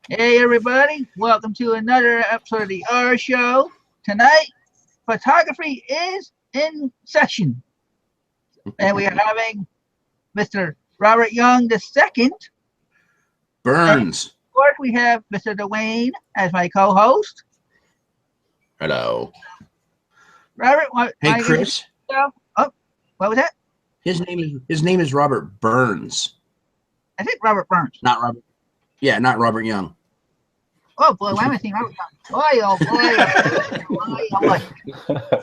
Hey everybody, welcome to another episode of the R Show. Tonight, photography is in session, and we are having Mr. Robert Young II, and of Burns. course we have Mr. Dwayne as my co-host. Hello. Robert, Hey, Chris. Oh, what was that? His name is Robert Burns. I think Robert Burns. Not Robert. Yeah, not Robert Young. Oh boy, why am I saying Robert Young? Boy, oh boy, oh boy.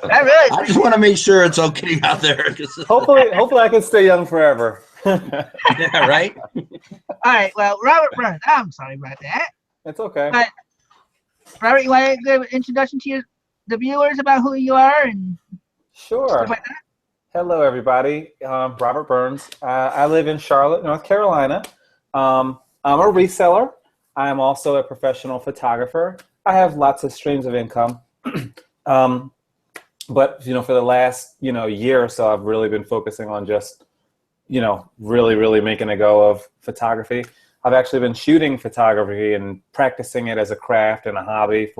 That really. I just want to make sure it's okay out there. Hopefully I can stay young forever. Yeah, right? All right, well, Robert Burns. I'm sorry about that. It's okay. But Robert, you want to give an introduction to the viewers about who you are and Sure. stuff like that? Hello, everybody. Robert Burns. I live in Charlotte, North Carolina. I'm a reseller. I'm also a professional photographer. I have lots of streams of income. But, for the last, year or so, I've really been focusing on just, really making a go of photography. I've actually been shooting photography and practicing it as a craft and a hobby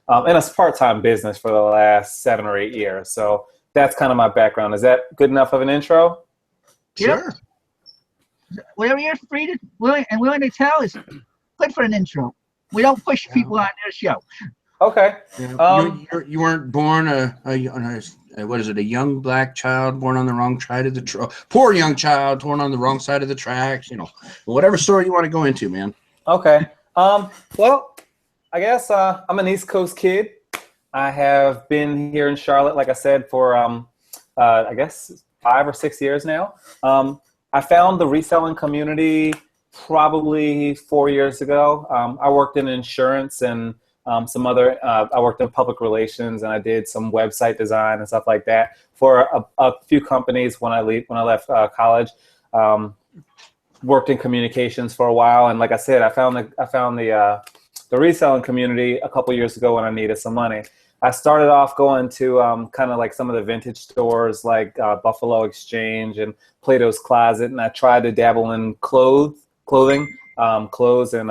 and a part-time business for the last 7 or 8 years. So that's kind of my background. Is that good enough of an intro? Sure. Whatever you're free to willing to tell is good for an intro. We don't push people on their show. Okay. You weren't born what is it? A young black child born on the wrong side of the poor young child born on the wrong side of the tracks. Whatever story you want to go into, man. Okay. Well, I guess I'm an East Coast kid. I have been here in Charlotte, like I said, for I guess 5 or 6 years now. I found the reselling community probably 4 years ago. I worked in insurance and some other. I worked in public relations, and I did some website design and stuff like that for a few companies when I left college. Worked in communications for a while, and like I said, I found the reselling community a couple years ago when I needed some money. I started off going to kind of like some of the vintage stores like Buffalo Exchange and Plato's Closet, and I tried to dabble in clothes, and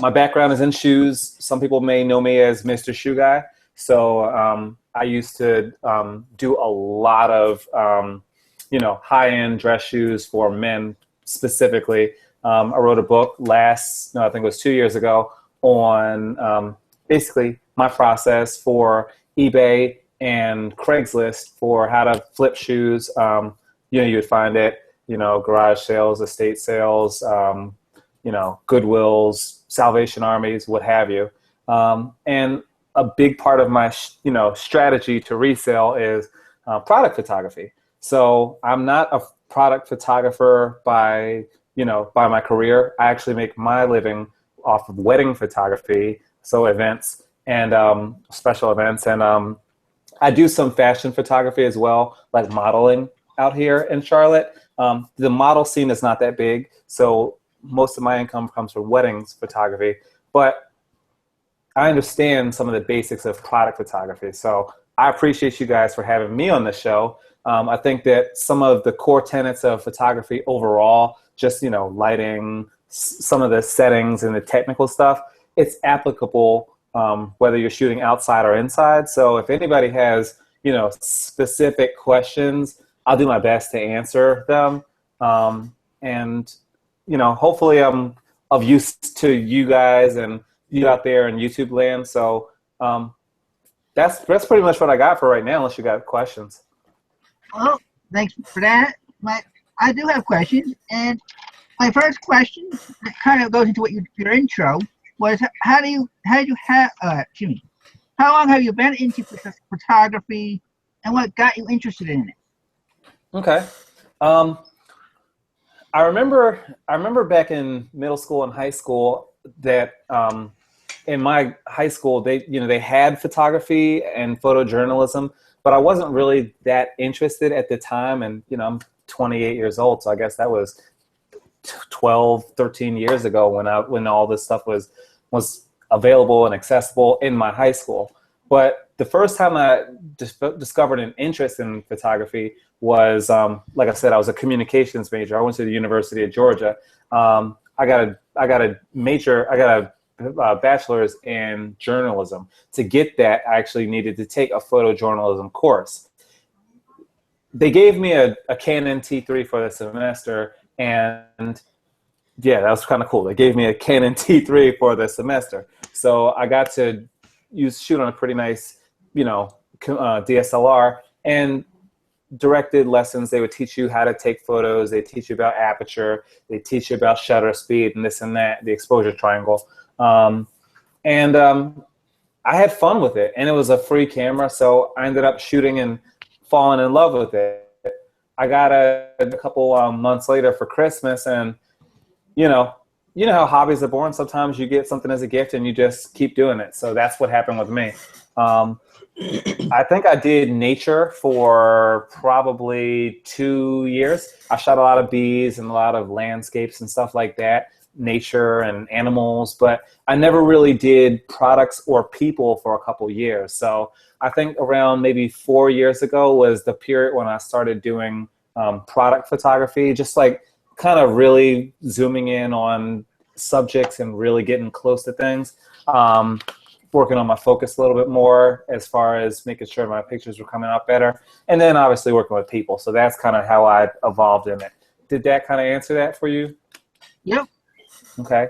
my background is in shoes. Some people may know me as Mr. Shoe Guy. So I used to do a lot of high-end dress shoes for men specifically. I wrote a book I think it was 2 years ago on basically my process for eBay and Craigslist for how to flip shoes. You would find it, garage sales, estate sales, Goodwills, Salvation Armies, what have you. And a big part of my, strategy to resell is product photography. So I'm not a product photographer by my career. I actually make my living off of wedding photography, so events and special events. And I do some fashion photography as well, like modeling out here in Charlotte. The model scene is not that big, so most of my income comes from weddings photography. But I understand some of the basics of product photography. So I appreciate you guys for having me on the show. I think that some of the core tenets of photography overall, just, lighting, some of the settings and the technical stuff, it's applicable whether you're shooting outside or inside. So if anybody has, specific questions, I'll do my best to answer them. And, hopefully I'm of use to you guys and you out there in YouTube land. So that's pretty much what I got for right now, unless you got questions. Well, thanks for that. I do have questions, and my first question that kind of goes into what your intro was. How long have you been into photography, and what got you interested in it? Okay. I remember back in middle school and high school that in my high school they had photography and photojournalism, but I wasn't really that interested at the time. And I'm 28 years old, so I guess that was 12, 13 years ago when all this stuff was available and accessible in my high school. But the first time I discovered an interest in photography was, like I said, I was a communications major. I went to the University of Georgia. I got a bachelor's in journalism. To get that, I actually needed to take a photojournalism course. They gave me a Canon T3 for the semester, and yeah, that was kind of cool. They gave me a Canon T3 for the semester, so I got to shoot on a pretty nice, DSLR, and directed lessons. They would teach you how to take photos. They teach you about aperture. They teach you about shutter speed and this and that, the exposure triangle. And I had fun with it, and it was a free camera, so I ended up shooting and falling in love with it. I got a couple months later for Christmas, and you know how hobbies are born. Sometimes you get something as a gift and you just keep doing it. So that's what happened with me. I think I did nature for probably 2 years. I shot a lot of bees and a lot of landscapes and stuff like that, nature and animals, but I never really did products or people for a couple years. So I think around maybe 4 years ago was the period when I started doing product photography, just like kind of really zooming in on subjects and really getting close to things. Working on my focus a little bit more as far as making sure my pictures were coming out better. And then obviously working with people. So that's kind of how I evolved in it. Did that kind of answer that for you? Yep. Okay.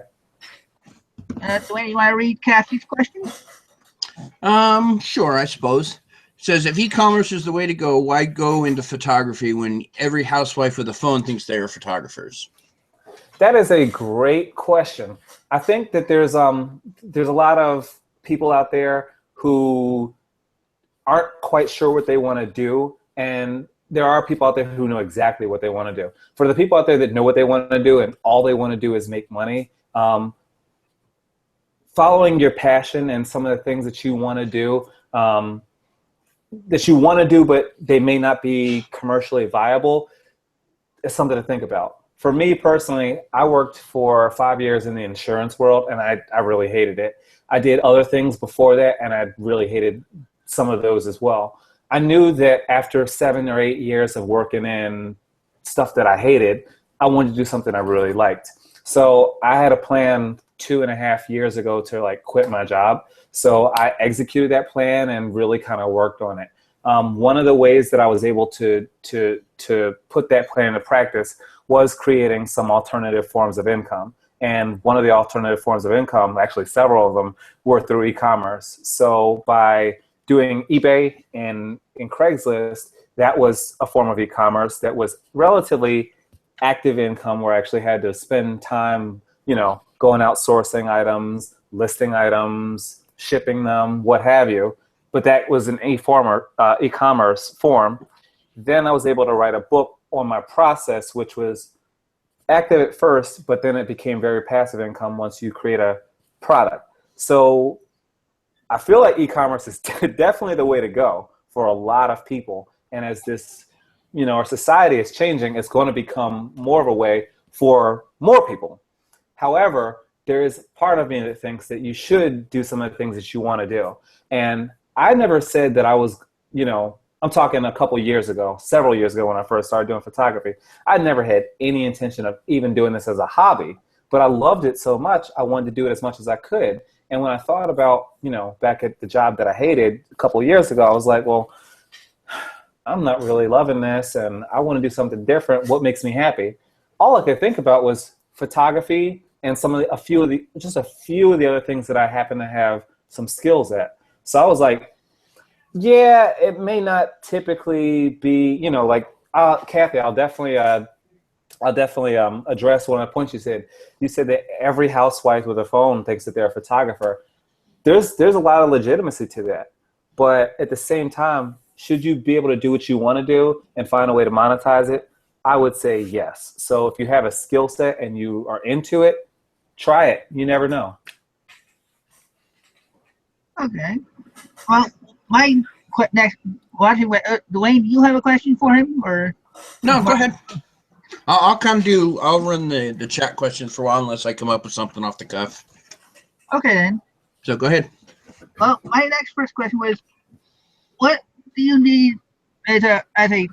Dwayne, you want to read Kathy's question? Sure, I suppose. It says, if e-commerce is the way to go, why go into photography when every housewife with a phone thinks they are photographers? That is a great question. I think that there's a lot of people out there who aren't quite sure what they want to do, and there are people out there who know exactly what they want to do. For the people out there that know what they want to do and all they want to do is make money, following your passion and some of the things that you want to do, but they may not be commercially viable, is something to think about. For me personally, I worked for 5 years in the insurance world, and I really hated it. I did other things before that, and I really hated some of those as well. I knew that after 7 or 8 years of working in stuff that I hated, I wanted to do something I really liked. So I had a plan 2.5 years ago to quit my job. So I executed that plan and really kind of worked on it. One of the ways that I was able to put that plan into practice was creating some alternative forms of income. And one of the alternative forms of income, actually several of them, were through e-commerce. So by doing eBay and Craigslist, that was a form of e-commerce that was relatively active income, where I actually had to spend time, going out sourcing items, listing items, shipping them, what have you. But that was an e-commerce form. Then I was able to write a book on my process, which was active at first, but then it became very passive income once you create a product. So I feel like e-commerce is definitely the way to go for a lot of people. And as this, our society is changing, it's going to become more of a way for more people. However, there is part of me that thinks that you should do some of the things that you want to do. And I never said that I was, I'm talking a couple years ago, several years ago when I first started doing photography. I never had any intention of even doing this as a hobby, but I loved it so much, I wanted to do it as much as I could. And when I thought about, back at the job that I hated a couple years ago, I was like, well, I'm not really loving this and I want to do something different. What makes me happy? All I could think about was photography and a few of the other things that I happen to have some skills at. So I was like, yeah, it may not typically be, Kathy, I'll definitely address one of the points you said. You said that every housewife with a phone thinks that they're a photographer. There's a lot of legitimacy to that. But at the same time, should you be able to do what you want to do and find a way to monetize it? I would say yes. So if you have a skill set and you are into it, try it. You never know. Okay. Well, my next question, Dwayne, do you have a question for him, or? No, go ahead. I'll run the chat questions for a while unless I come up with something off the cuff. Okay, then. So go ahead. Well, my first question was, what do you need as a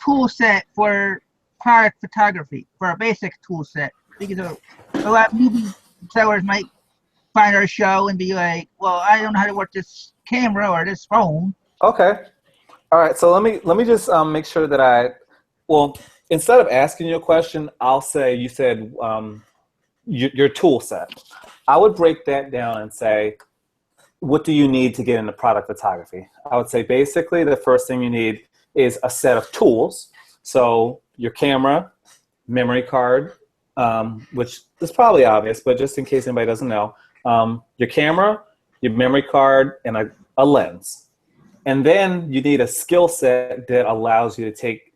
tool set for product photography, for a basic tool set? Because a lot of newbie sellers might find our show and be like, "Well, I don't know how to work this camera or this phone." Okay. All right. So let me just make sure that instead of asking you a question, I'll say you said your tool set. I would break that down and say, what do you need to get into product photography? I would say basically the first thing you need is a set of tools. So your camera, memory card, which is probably obvious, but just in case anybody doesn't know, your camera, your memory card, and a lens. And then you need a skill set that allows you to take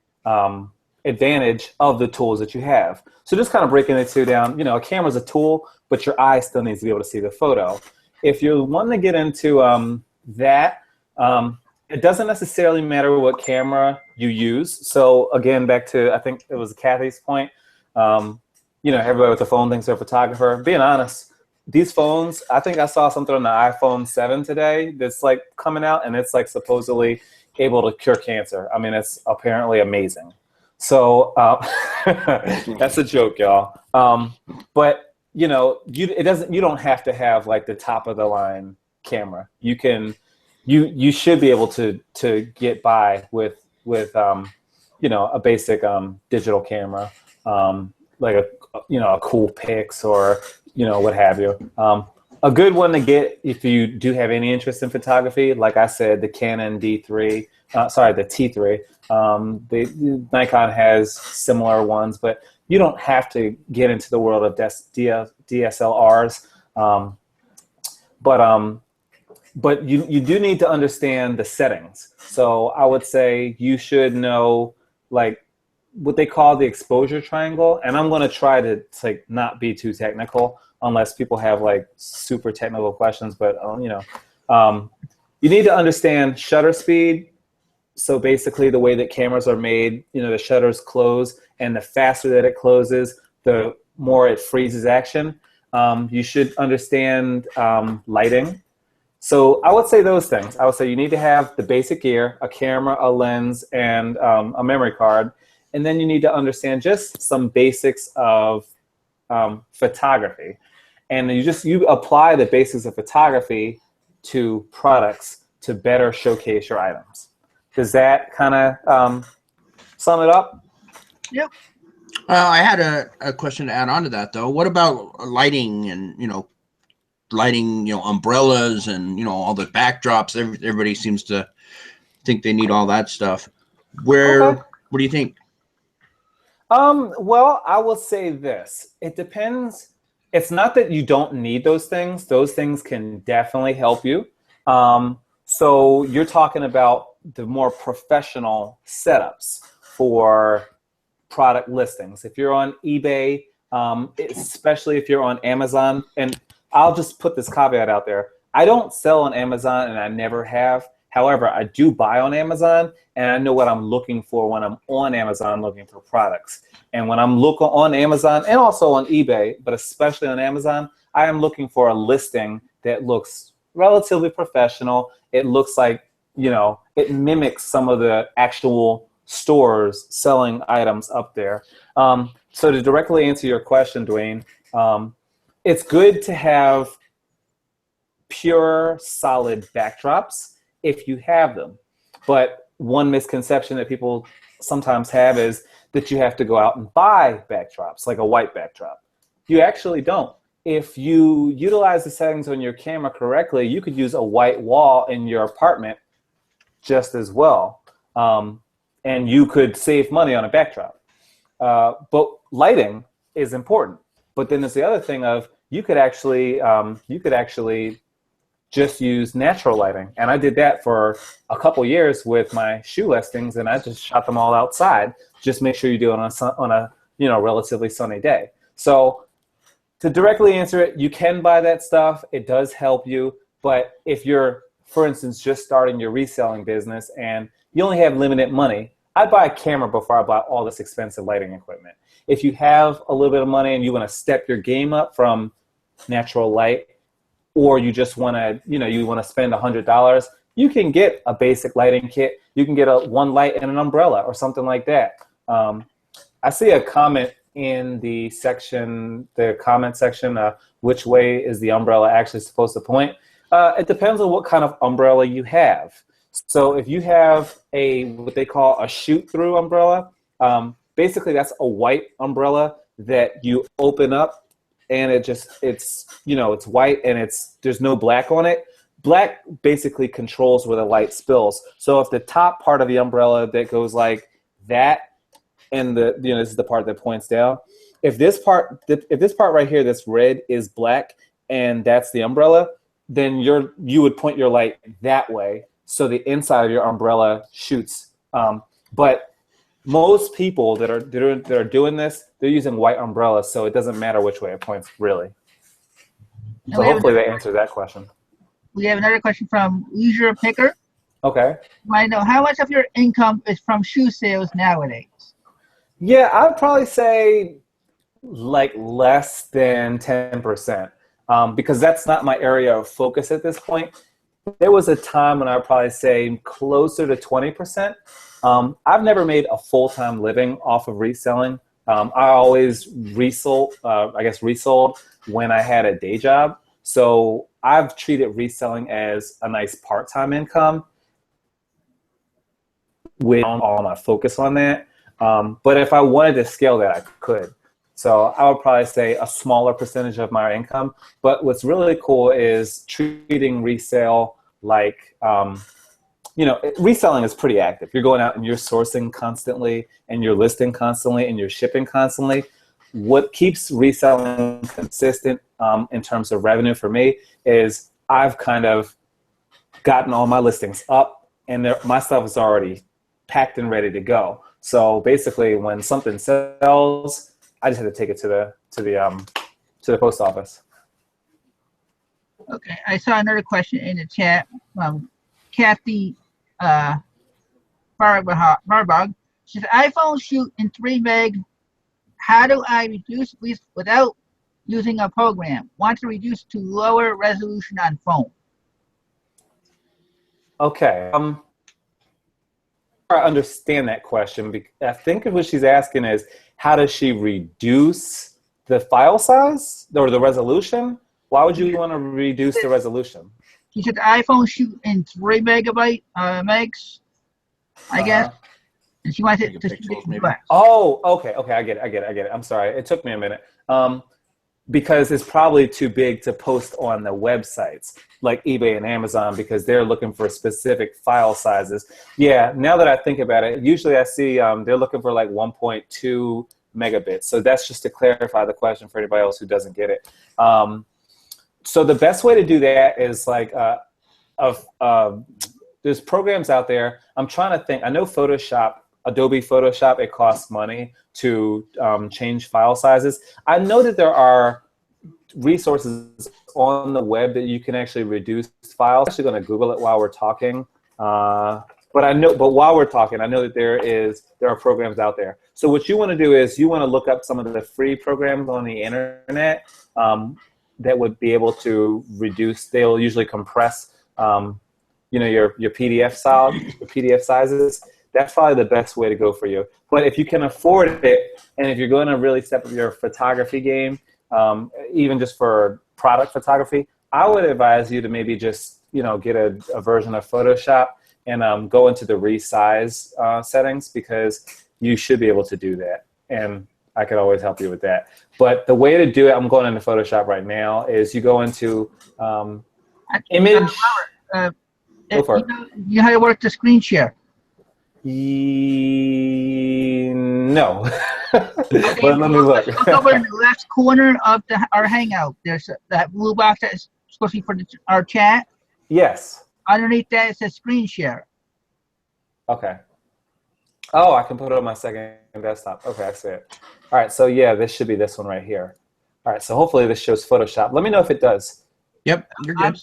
advantage of the tools that you have. So just kind of breaking the two down, a camera's a tool, but your eye still needs to be able to see the photo. If you want to get into that, it doesn't necessarily matter what camera you use. So again, back to, I think it was Kathy's point, everybody with a phone thinks they're a photographer. Being honest, these phones, I think I saw something on the iPhone 7 today that's like coming out, and it's like supposedly able to cure cancer. I mean, it's apparently amazing. So that's a joke, y'all. But you don't have to have like the top of the line camera. You should be able to get by with a basic digital camera, like a cool Pix or what have you. A good one to get if you do have any interest in photography, like I said, the Canon D3, the T3. The Nikon has similar ones, but you don't have to get into the world of DSLRs. But you do need to understand the settings. So I would say you should know like what they call the exposure triangle. And I'm going to try to like not be too technical unless people have like super technical questions. But you need to understand shutter speed. So basically the way that cameras are made, the shutters close, and the faster that it closes, the more it freezes action. You should understand lighting. So I would say those things. I would say you need to have the basic gear, a camera, a lens, and a memory card. And then you need to understand just some basics of photography. And you apply the basics of photography to products to better showcase your items. Does that kind of sum it up? Yep. I had a question to add on to that, though. What about lighting and, lighting, umbrellas and, all the backdrops? Everybody seems to think they need all that stuff. What do you think? Well, I will say this. It depends. It's not that you don't need those things. Those things can definitely help you. So you're talking about the more professional setups for product listings. If you're on eBay, especially if you're on Amazon, and I'll just put this caveat out there. I don't sell on Amazon and I never have. However, I do buy on Amazon and I know what I'm looking for when I'm on Amazon looking for products. And when I'm looking on Amazon and also on eBay, but especially on Amazon, I am looking for a listing that looks relatively professional. It looks like, it mimics some of the actual stores selling items up there. So to directly answer your question, Dwayne, it's good to have pure, solid backdrops if you have them. But one misconception that people sometimes have is that you have to go out and buy backdrops, like a white backdrop. You actually don't. If you utilize the settings on your camera correctly, you could use a white wall in your apartment just as well. And you could save money on a backdrop. But lighting is important. But then there's the other thing of you could actually just use natural lighting. And I did that for a couple years with my shoe listings, and I just shot them all outside. Just make sure you do it on a relatively sunny day. So to directly answer it, you can buy that stuff. It does help you. But if you're, for instance, just starting your reselling business and you only have limited money, I'd buy a camera before I buy all this expensive lighting equipment. If you have a little bit of money and you want to step your game up from natural light, or you just want to, you want to spend $100, you can get a basic lighting kit. You can get one light and an umbrella or something like that. I see a comment in the section, the comment section, which way is the umbrella actually supposed to point. It depends on what kind of umbrella you have. So if you have what they call a shoot-through umbrella, basically that's a white umbrella that you open up, and it's white and there's no black on it. Black basically controls where the light spills. So if the top part of the umbrella that goes like that, and this is the part that points down. If this part right here that's red is black and that's the umbrella, then you would point your light that way, so the inside of your umbrella shoots. But most people that are doing this, they're using white umbrellas, so it doesn't matter which way it points, really. So hopefully that answers that question. We have another question from Leisure Picker. Okay. I know how much of your income is from shoe sales nowadays? Yeah, I'd probably say like less than 10%, because that's not my area of focus at this point. There was a time when I'd probably say closer to 20%. I've never made a full-time living off of reselling. I always resold when I had a day job. So I've treated reselling as a nice part-time income with all my focus on that. But if I wanted to scale that, I could. So I would probably say a smaller percentage of my income. But what's really cool is treating resale like, reselling is pretty active. You're going out and you're sourcing constantly, and you're listing constantly, and you're shipping constantly. What keeps reselling consistent in terms of revenue for me is I've kind of gotten all my listings up, and my stuff is already packed and ready to go. So basically, when something sells, I just had to take it to the post office. Okay, I saw another question in the chat from Kathy Barbog. She said, iPhone shoot in 3 meg. How do I reduce without using a program? Want to reduce to lower resolution on phone. Okay. I understand that question. I think what she's asking is, how does she reduce the file size or the resolution? Why would you want to reduce the resolution? She said iPhone shoot in 3 megabyte megs, I guess. And she wants it to shoot less. Oh, okay, I get it. I'm sorry, it took me a minute. Because it's probably too big to post on the websites like eBay and Amazon, because they're looking for specific file sizes. Yeah, now that I think about it, usually I see they're looking for like 1.2 megabits. So that's just to clarify the question for anybody else who doesn't get it. So the best way to do that is like, there's programs out there. I'm trying to think. I know Adobe Photoshop, it costs money to change file sizes. I know that there are resources on the web that you can actually reduce files. I'm actually going to Google it while we're talking. But while we're talking, I know that there are programs out there. So what you want to do is you want to look up some of the free programs on the internet that would be able to reduce. They'll usually compress, your PDF style, your PDF sizes. That's probably the best way to go for you. But if you can afford it, and if you're going to really step up your photography game, even just for product photography, I would advise you to maybe just get a version of Photoshop and go into the resize settings, because you should be able to do that. And I could always help you with that. But the way to do it, I'm going into Photoshop right now, is you go into image. Go for it. You know how to work the screen share? No. Okay, but let me look. Look over in the left corner of our Hangout. There's that blue box that's supposed to be for our chat. Yes. Underneath that, it says screen share. Okay. Oh, I can put it on my second desktop. Okay, I see it. All right, so yeah, this should be this one right here. All right, so hopefully this shows Photoshop. Let me know if it does. Yep, you're good.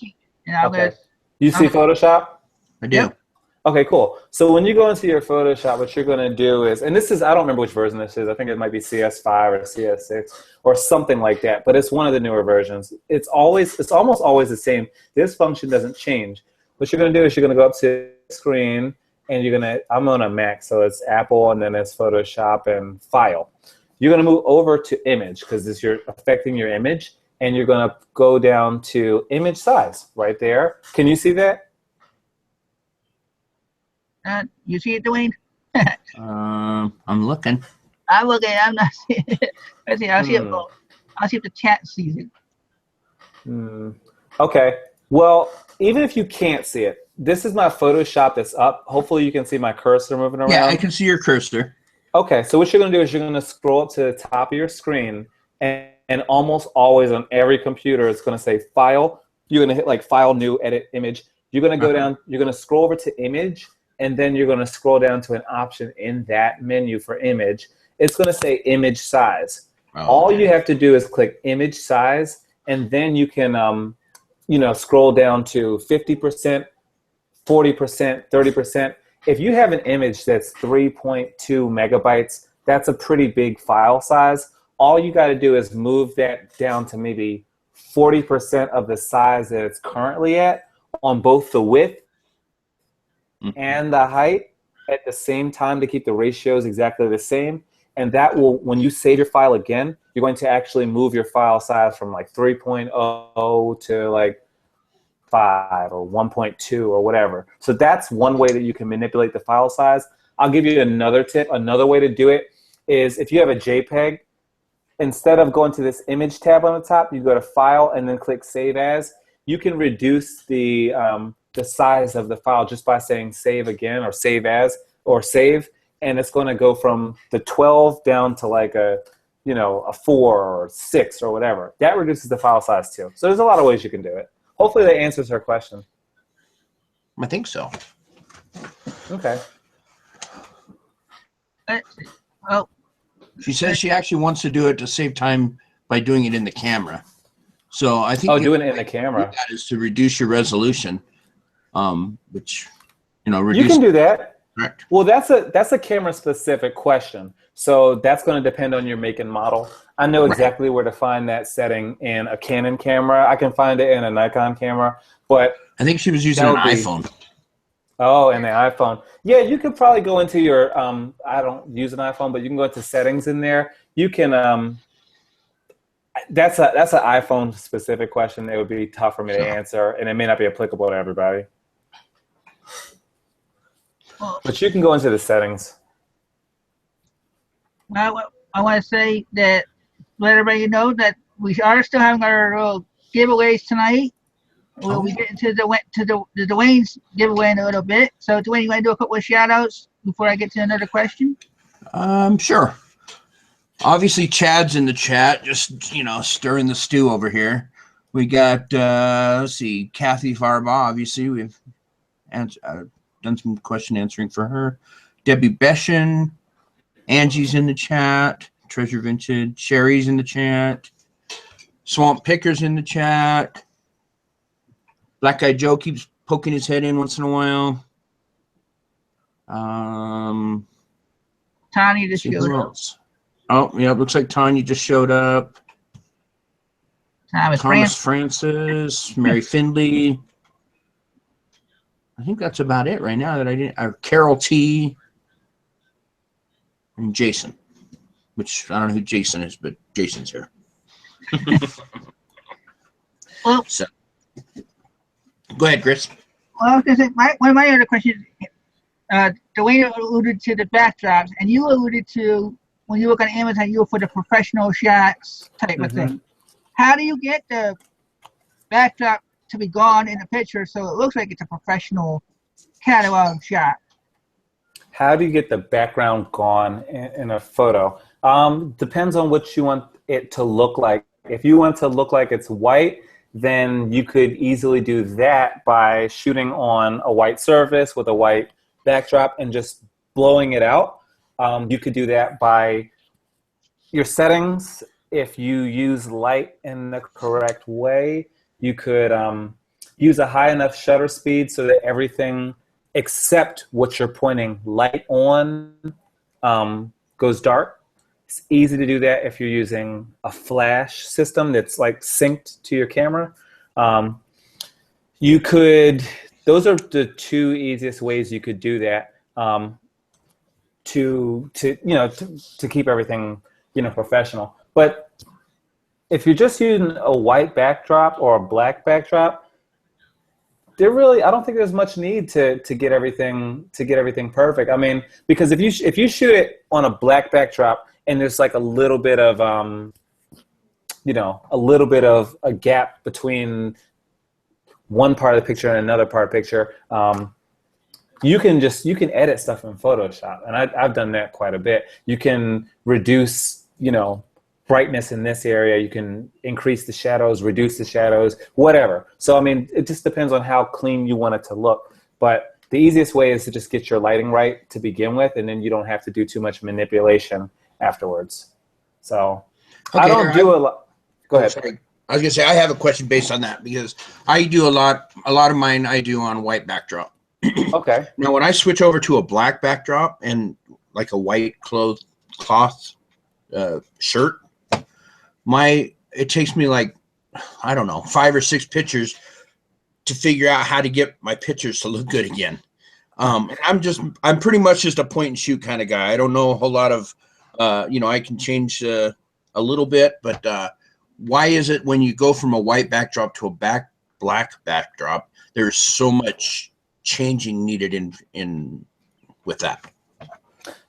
Okay. You see Photoshop? I do. Yep. Okay, cool. So when you go into your Photoshop, what you're going to do is, and this is, I don't remember which version this is. I think it might be CS5 or CS6 or something like that, but it's one of the newer versions. It's almost always the same. This function doesn't change. What you're going to do is you're going to go up to the screen, and I'm on a Mac, so it's Apple, and then it's Photoshop and File. You're going to move over to image because you're affecting your image, and you're going to go down to image size right there. Can you see that? You see it, Dwayne? I'm looking. I'm looking. I'm not seeing it. Let's see. I'll see it. I'll see if the chat sees it. Okay. Well, even if you can't see it, this is my Photoshop that's up. Hopefully you can see my cursor moving around. Yeah, I can see your cursor. Okay, so what you're going to do is you're going to scroll up to the top of your screen, and almost always on every computer it's going to say File. You're going to hit like File, New, Edit, Image. You're going to go down. You're going to scroll over to Image, and then you're going to scroll down to an option in that menu for Image. It's going to say Image Size. All you have to do is click Image Size, and then you can scroll down to 50%, 40%, 30%. If you have an image that's 3.2 megabytes, that's a pretty big file size. All you got to do is move that down to maybe 40% of the size that it's currently at on both the width and the height at the same time to keep the ratios exactly the same. And that will, when you save your file again, you're going to actually move your file size from like 3.0 to like 5 or 1.2 or whatever. So that's one way that you can manipulate the file size. I'll give you another tip. Another way to do it is if you have a JPEG, instead of going to this image tab on the top, you go to File and then click Save As. You can reduce the size of the file just by saying Save Again or Save As or Save, and it's going to go from the 12 down to like a 4 or 6 or whatever. That reduces the file size too. So there's a lot of ways you can do it. Hopefully that answers her question. I think so. Okay. Oh, She says she actually wants to do it to save time by doing it in the camera. So I think doing it in the camera. That is to reduce your resolution, which reduce. You can do that. Correct. Well, that's a camera specific question. So that's going to depend on your make and model. I know exactly where to find that setting in a Canon camera. I can find it in a Nikon camera, but I think she was using an iPhone. Oh, and the iPhone. Yeah, you could probably go into your, I don't use an iPhone, but you can go into settings in there. You can, that's an iPhone specific question. It would be tough for me to answer, and it may not be applicable to everybody. But you can go into the settings. Well, I want to say that, let everybody know that we are still having our little giveaways tonight. We'll be getting to the Dwayne's giveaway in a little bit. So, Dwayne, you want to do a couple of shout-outs before I get to another question? Sure. Obviously, Chad's in the chat, just, stirring the stew over here. We got, let's see, Kathy Farba, obviously. We've done some question answering for her. Debbie Beshin. Angie's in the chat. Treasure Vintage. Sherry's in the chat. Swamp Picker's in the chat. Black Guy Joe keeps poking his head in once in a while. Tanya just showed up. Oh, yeah, it looks like Tanya just showed up. Thomas Francis, Mary Findley. I think that's about it right now that I didn't. Carol T. And Jason, which I don't know who Jason is, but Jason's here. Well, so, go ahead, Chris. Well, I was going to say, one of my other questions, Dwayne alluded to the backdrops, and you alluded to, when you look on Amazon, you look for the professional shots type of thing. How do you get the backdrop to be gone in the picture so it looks like it's a professional catalog shot? How do you get the background gone in a photo? Depends on what you want it to look like. If you want to look like it's white, then you could easily do that by shooting on a white surface with a white backdrop and just blowing it out. You could do that by your settings. If you use light in the correct way, you could use a high enough shutter speed so that everything except what you're pointing light on goes dark. It's easy to do that if you're using a flash system that's like synced to your camera. You could, those are the two easiest ways you could do that to keep everything professional. But if you're just using a white backdrop or a black backdrop, I don't think there's much need to get everything perfect. I mean, because if you shoot it on a black backdrop and there's like a little bit of a gap between one part of the picture and another part of the picture, you can edit stuff in Photoshop, and I've done that quite a bit. You can reduce brightness in this area, you can increase the shadows, reduce the shadows, whatever. So I mean, it just depends on how clean you want it to look. But the easiest way is to just get your lighting right to begin with, and then you don't have to do too much manipulation afterwards. So okay, I don't do a lot. Go ahead. Sorry. I was gonna say I have a question based on that, because I do a lot of mine I do on white backdrop. Okay. Now when I switch over to a black backdrop and like a white cloth shirt, it takes me like, I don't know, 5 or 6 pictures to figure out how to get my pictures to look good again. I'm pretty much just a point and shoot kind of guy. I don't know a whole lot of, I can change a little bit, but why is it when you go from a white backdrop to a black backdrop, there's so much changing needed in with that?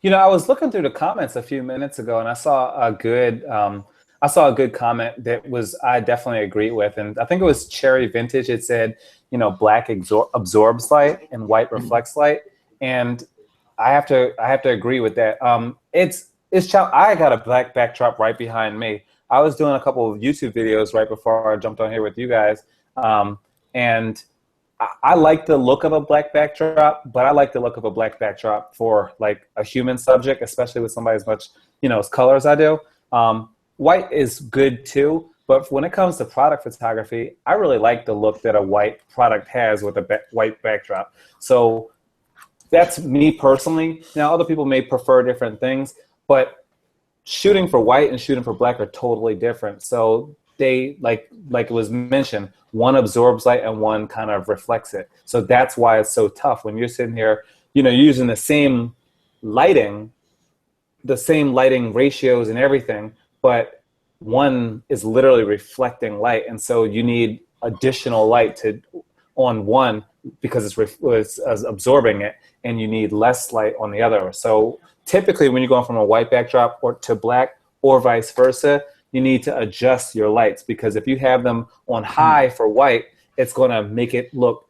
I was looking through the comments a few minutes ago, and I saw a good comment that I definitely agree with, and I think it was Cherry Vintage. It said, black absorbs light and white reflects light, and I have to agree with that. I got a black backdrop right behind me. I was doing a couple of YouTube videos right before I jumped on here with you guys, and I like the look of a black backdrop, but I like the look of a black backdrop for like a human subject, especially with somebody as much, as color as I do. White is good too, but when it comes to product photography, I really like the look that a white product has with a white backdrop. So that's me personally. Now, other people may prefer different things, but shooting for white and shooting for black are totally different. So they, like it was mentioned, one absorbs light and one kind of reflects it. So that's why it's so tough when you're sitting here, using the same lighting ratios and everything, but one is literally reflecting light, and so you need additional light on one because it's absorbing it, and you need less light on the other. So typically when you're going from a white backdrop to black or vice versa, you need to adjust your lights, because if you have them on high for white, it's going to make it look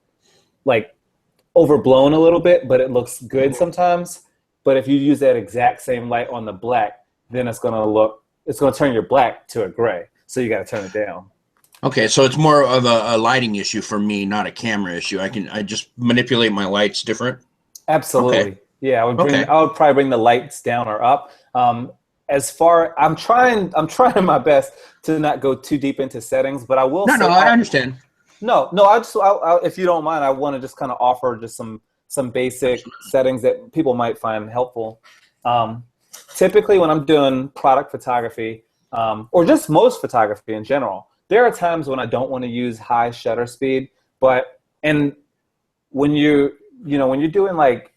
like overblown a little bit, but it looks good sometimes. But if you use that exact same light on the black, then it's going to turn your black to a gray. So you got to turn it down. Okay, so it's more of a lighting issue for me, not a camera issue. I just manipulate my lights different. Absolutely. Okay. Yeah, I would probably bring the lights down or up. I'm trying my best to not go too deep into settings, but I will. No, I understand. No. If you don't mind, I want to just kind of offer just some basic settings that people might find helpful. Typically, when I'm doing product photography, or just most photography in general, there are times when I don't want to use high shutter speed. And when you're doing like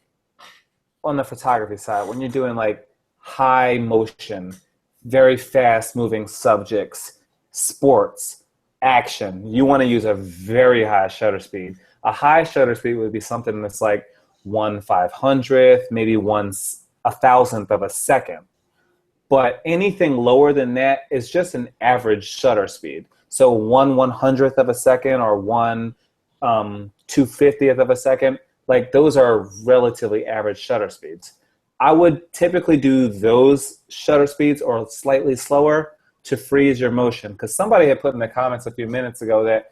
on the photography side, when you're doing like high motion, very fast moving subjects, sports, action, you want to use a very high shutter speed. A high shutter speed would be something that's like 1/500th, maybe 1/1000th of a second. But anything lower than that is just an average shutter speed. So 1/100th of a second or 1/250th of a second, like those are relatively average shutter speeds. I would typically do those shutter speeds or slightly slower to freeze your motion, because somebody had put in the comments a few minutes ago that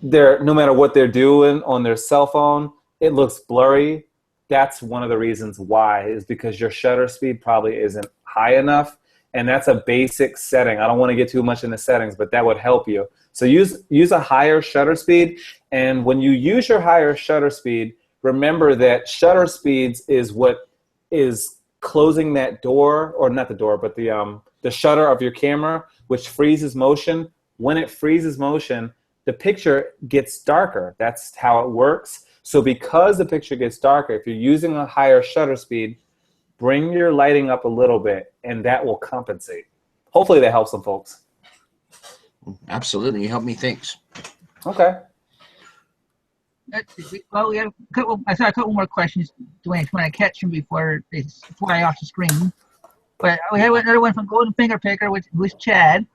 no matter what they're doing on their cell phone, it looks blurry. That's one of the reasons why, is because your shutter speed probably isn't high enough, and that's a basic setting. I don't want to get too much into settings, but that would help you. So use a higher shutter speed, and when you use your higher shutter speed, remember that shutter speeds is what is closing that door, or not the door, but the shutter of your camera, which freezes motion. When it freezes motion, the picture gets darker. That's how it works. So because the picture gets darker, if you're using a higher shutter speed, bring your lighting up a little bit, and that will compensate. Hopefully that helps some folks. Absolutely. You help me think. Okay. Well, we have a couple. I saw a couple more questions, Dwayne. If you want to catch them before they fly off the screen. But we have another one from Golden Finger Picker, who's Chad.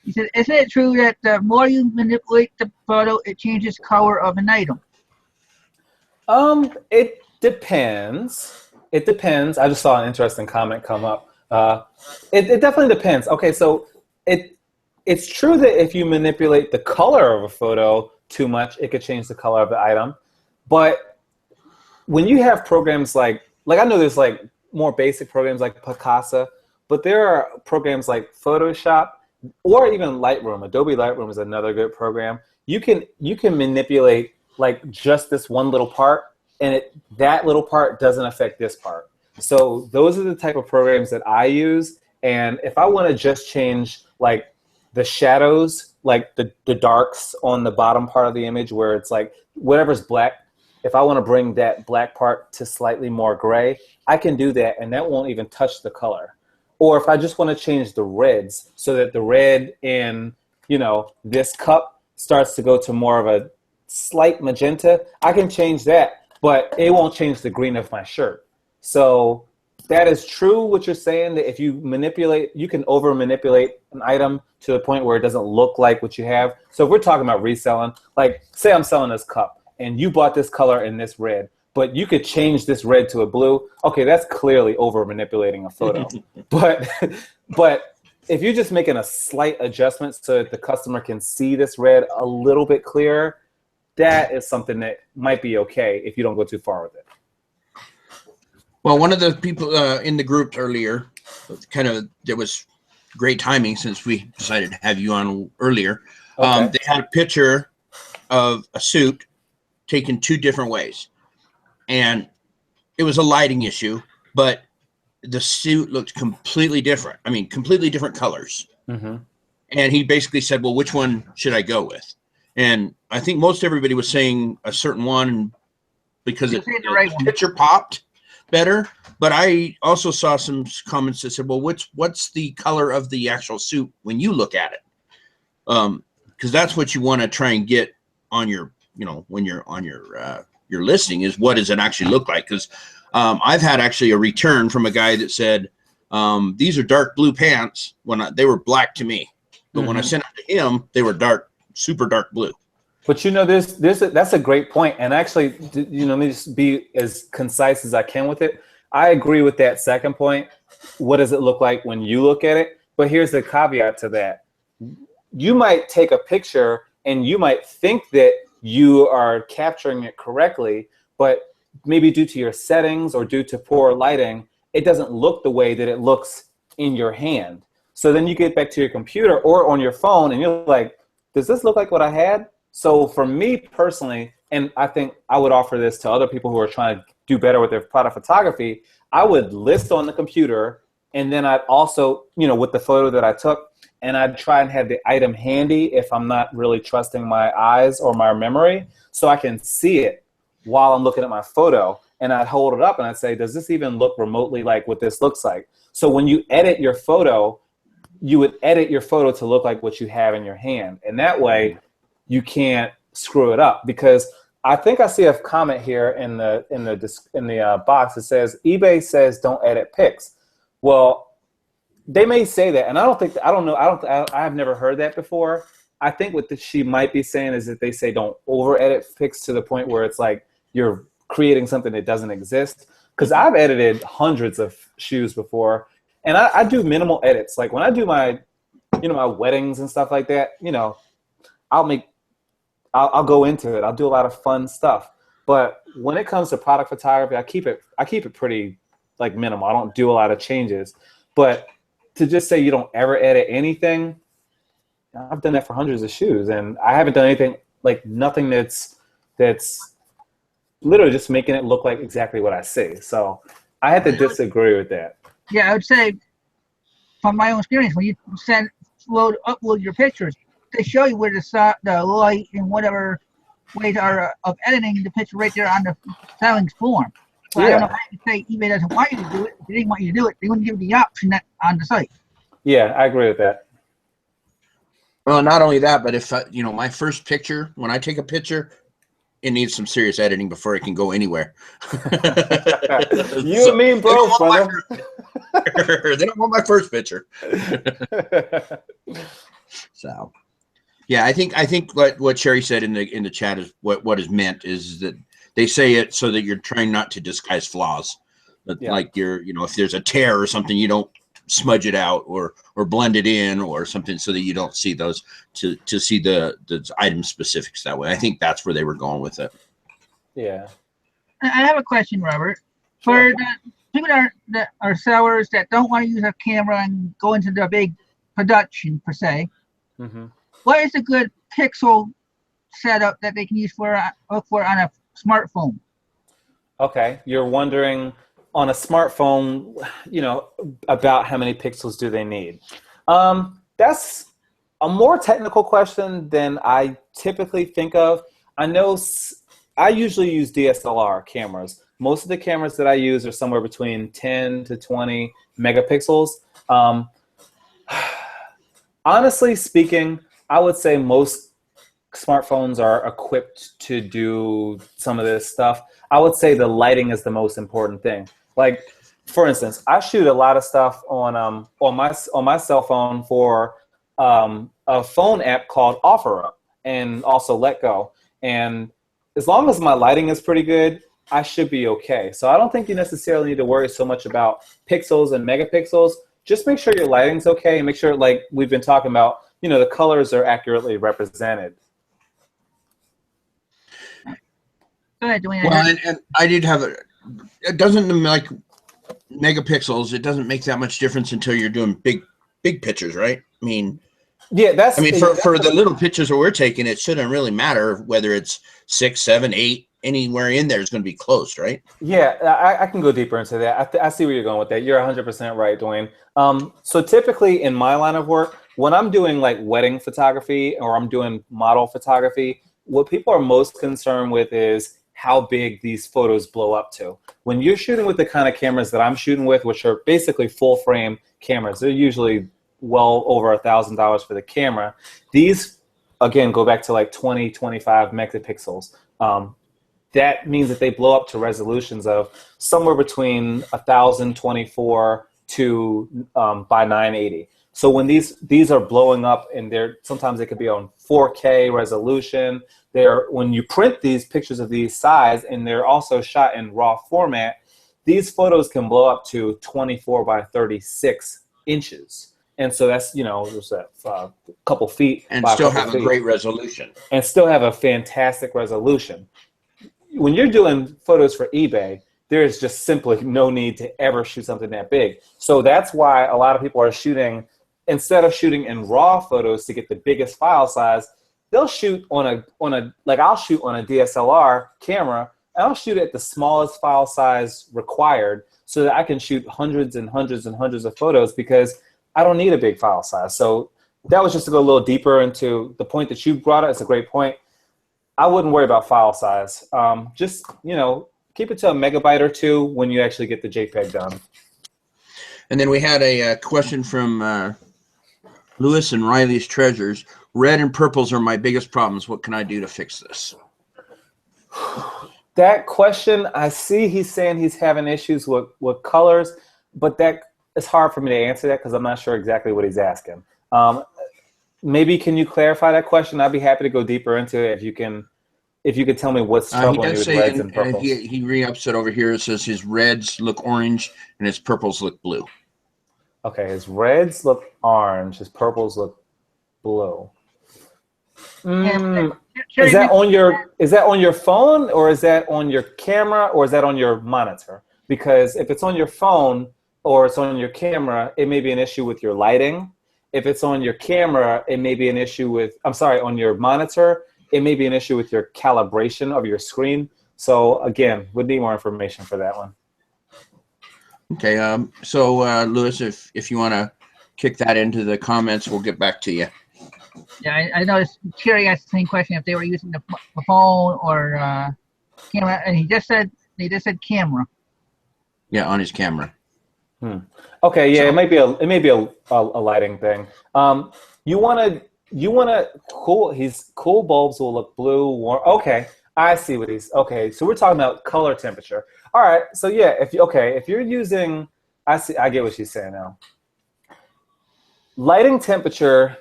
He said, "Isn't it true that the more you manipulate the photo, it changes color of an item?" It depends. It depends. I just saw an interesting comment come up. It definitely depends. Okay, so it's true that if you manipulate the color of a photo too much, it could change the color of the item. But when you have programs like I know there's like more basic programs like Picasa, but there are programs like Photoshop or even Lightroom. Adobe Lightroom is another good program. You can manipulate like just this one little part, and that little part doesn't affect this part. So those are the type of programs that I use. And if I want to just change like the shadows, like the darks on the bottom part of the image where it's like whatever's black, if I want to bring that black part to slightly more gray, I can do that, and that won't even touch the color. Or if I just want to change the reds so that the red in, this cup starts to go to more of a slight magenta, I can change that, but it won't change the green of my shirt. So that is true what you're saying, that if you manipulate, you can over manipulate an item to the point where it doesn't look like what you have. So if we're talking about reselling, like say I'm selling this cup and you bought this color in this red, but you could change this red to a blue. Okay, that's clearly over manipulating a photo. but if you're just making a slight adjustment so that the customer can see this red a little bit clearer, that is something that might be okay if you don't go too far with it. Well, one of the people in the group earlier, there was great timing since we decided to have you on earlier. Okay. They had a picture of a suit taken two different ways. And it was a lighting issue, but the suit looked completely different. I mean, completely different colors. Mm-hmm. And he basically said, well, which one should I go with? And I think most everybody was saying a certain one because the picture popped better. But I also saw some comments that said, well, what's the color of the actual suit when you look at it? Because that's what you want to try and get on your, when you're on your listing, is what does it actually look like? Because I've had actually a return from a guy that said, these are dark blue pants when they were black to me. But when I sent them to him, they were dark, super dark blue. But that's a great point. And actually, let me just be as concise as I can with it. I agree with that second point. What does it look like when you look at it? But here's the caveat to that. You might take a picture and you might think that you are capturing it correctly, but maybe due to your settings or due to poor lighting, it doesn't look the way that it looks in your hand. So then you get back to your computer or on your phone and you're like, does this look like what I had? So for me personally, and I think I would offer this to other people who are trying to do better with their product photography, I would list on the computer, and then I'd also, with the photo that I took, and I'd try and have the item handy if I'm not really trusting my eyes or my memory, so I can see it while I'm looking at my photo. And I'd hold it up and I'd say, does this even look remotely like what this looks like? So when you edit your photo, you would edit your photo to look like what you have in your hand. And that way you can't screw it up. Because I think I see a comment here in the box that says, eBay says don't edit pics. Well, they may say that, and I've never heard that before. I think what she might be saying is that they say don't over edit pics to the point where it's like you're creating something that doesn't exist. Because I've edited hundreds of shoes before, and I do minimal edits. Like when I do my weddings and stuff like that, I'll go into it. I'll do a lot of fun stuff. But when it comes to product photography, I keep it pretty like minimal. I don't do a lot of changes. But to just say you don't ever edit anything, I've done that for hundreds of shoes, and I haven't done anything, like nothing that's literally just making it look like exactly what I see. So I had to disagree with that. Yeah, I would say from my own experience, when you upload your pictures, they show you where the light and whatever ways are of editing the picture right there on the styling form. So I don't know how you say eBay doesn't want you to do it. If they didn't want you to do it, they wouldn't give you the option that on the site. Yeah, I agree with that. Well, not only that, but if you know, my first picture, when I take a picture, it needs some serious editing before it can go anywhere. You and me, bro, brother. They don't want my first picture. So, yeah, I think what Sherry said in the chat is what is meant is that they say it so that you're trying not to disguise flaws. But like if there's a tear or something, you don't smudge it out or blend it in or something so that you don't see those to see the item specifics that way. I think that's where they were going with it. Yeah. I have a question, Robert. For the people that are sellers that don't want to use a camera and go into the big production per se, what is a good pixel setup that they can use look for on a smartphone? Okay, you're wondering on a smartphone, about how many pixels do they need? That's a more technical question than I typically think of. I know I usually use DSLR cameras. Most of the cameras that I use are somewhere between 10 to 20 megapixels. Honestly speaking, I would say most smartphones are equipped to do some of this stuff. I would say the lighting is the most important thing. Like, for instance, I shoot a lot of stuff on my cell phone for a phone app called OfferUp and also Let Go. And as long as my lighting is pretty good, I should be okay. So I don't think you necessarily need to worry so much about pixels and megapixels. Just make sure your lighting's okay and make sure, like we've been talking about, the colors are accurately represented. Go ahead, Dwayne. Well, and I did have it doesn't like megapixels. It doesn't make that much difference until you're doing big pictures, right? I mean, yeah, for the little pictures that we're taking, it shouldn't really matter whether it's 6, 7, 8. Anywhere in there is going to be close, right? Yeah, I can go deeper into that. I see where you're going with that. You're 100% right, Dwayne. So typically in my line of work, when I'm doing like wedding photography or I'm doing model photography, what people are most concerned with is how big these photos blow up to. When you're shooting with the kind of cameras that I'm shooting with, which are basically full frame cameras, they're usually well over $1,000 for the camera. These, again, go back to like 20, 25 megapixels. That means that they blow up to resolutions of somewhere between 1024 to by 980. So when these are blowing up, and sometimes they could be on 4K resolution. When you print these pictures of these size, and they're also shot in RAW format, these photos can blow up to 24 by 36 inches. And so that's, there's a couple feet. And still have a great resolution. And still have a fantastic resolution. When you're doing photos for eBay, there is just simply no need to ever shoot something that big. So that's why a lot of people are shooting, instead of shooting in RAW photos to get the biggest file size, they'll shoot I'll shoot on a DSLR camera, and I'll shoot at the smallest file size required so that I can shoot hundreds and hundreds and hundreds of photos because I don't need a big file size. So that was just to go a little deeper into the point that you brought up. It's a great point. I wouldn't worry about file size. Just, keep it to a megabyte or two when you actually get the JPEG done. And then we had a question from Lewis and Riley's Treasures. Red and purples are my biggest problems. What can I do to fix this? That question, I see he's saying he's having issues with colors, but it's hard for me to answer that because I'm not sure exactly what he's asking. Maybe can you clarify that question? I'd be happy to go deeper into it if you can tell me what's troubling you with reds and purples. He re-ups it over here. It says his reds look orange and his purples look blue. Okay, his reds look orange, his purples look blue. Is that on your phone, or is that on your camera, or is that on your monitor? Because if it's on your phone or it's on your camera, it may be an issue with your lighting. If it's on your camera, it may be an issue with, on your monitor, it may be an issue with your calibration of your screen. So again, we'd need more information for that one. Okay, so Lewis, if you want to kick that into the comments, we'll get back to you. Yeah, I noticed Kerry asked the same question if they were using the phone or camera, and they just said camera. Yeah, on his camera. Okay, yeah, So- it may be a lighting thing. You wanna cool bulbs will look blue, warm. Okay, I see what he's. Okay, so we're talking about color temperature. All right, so yeah, if you're using, I get what she's saying now. Lighting temperature,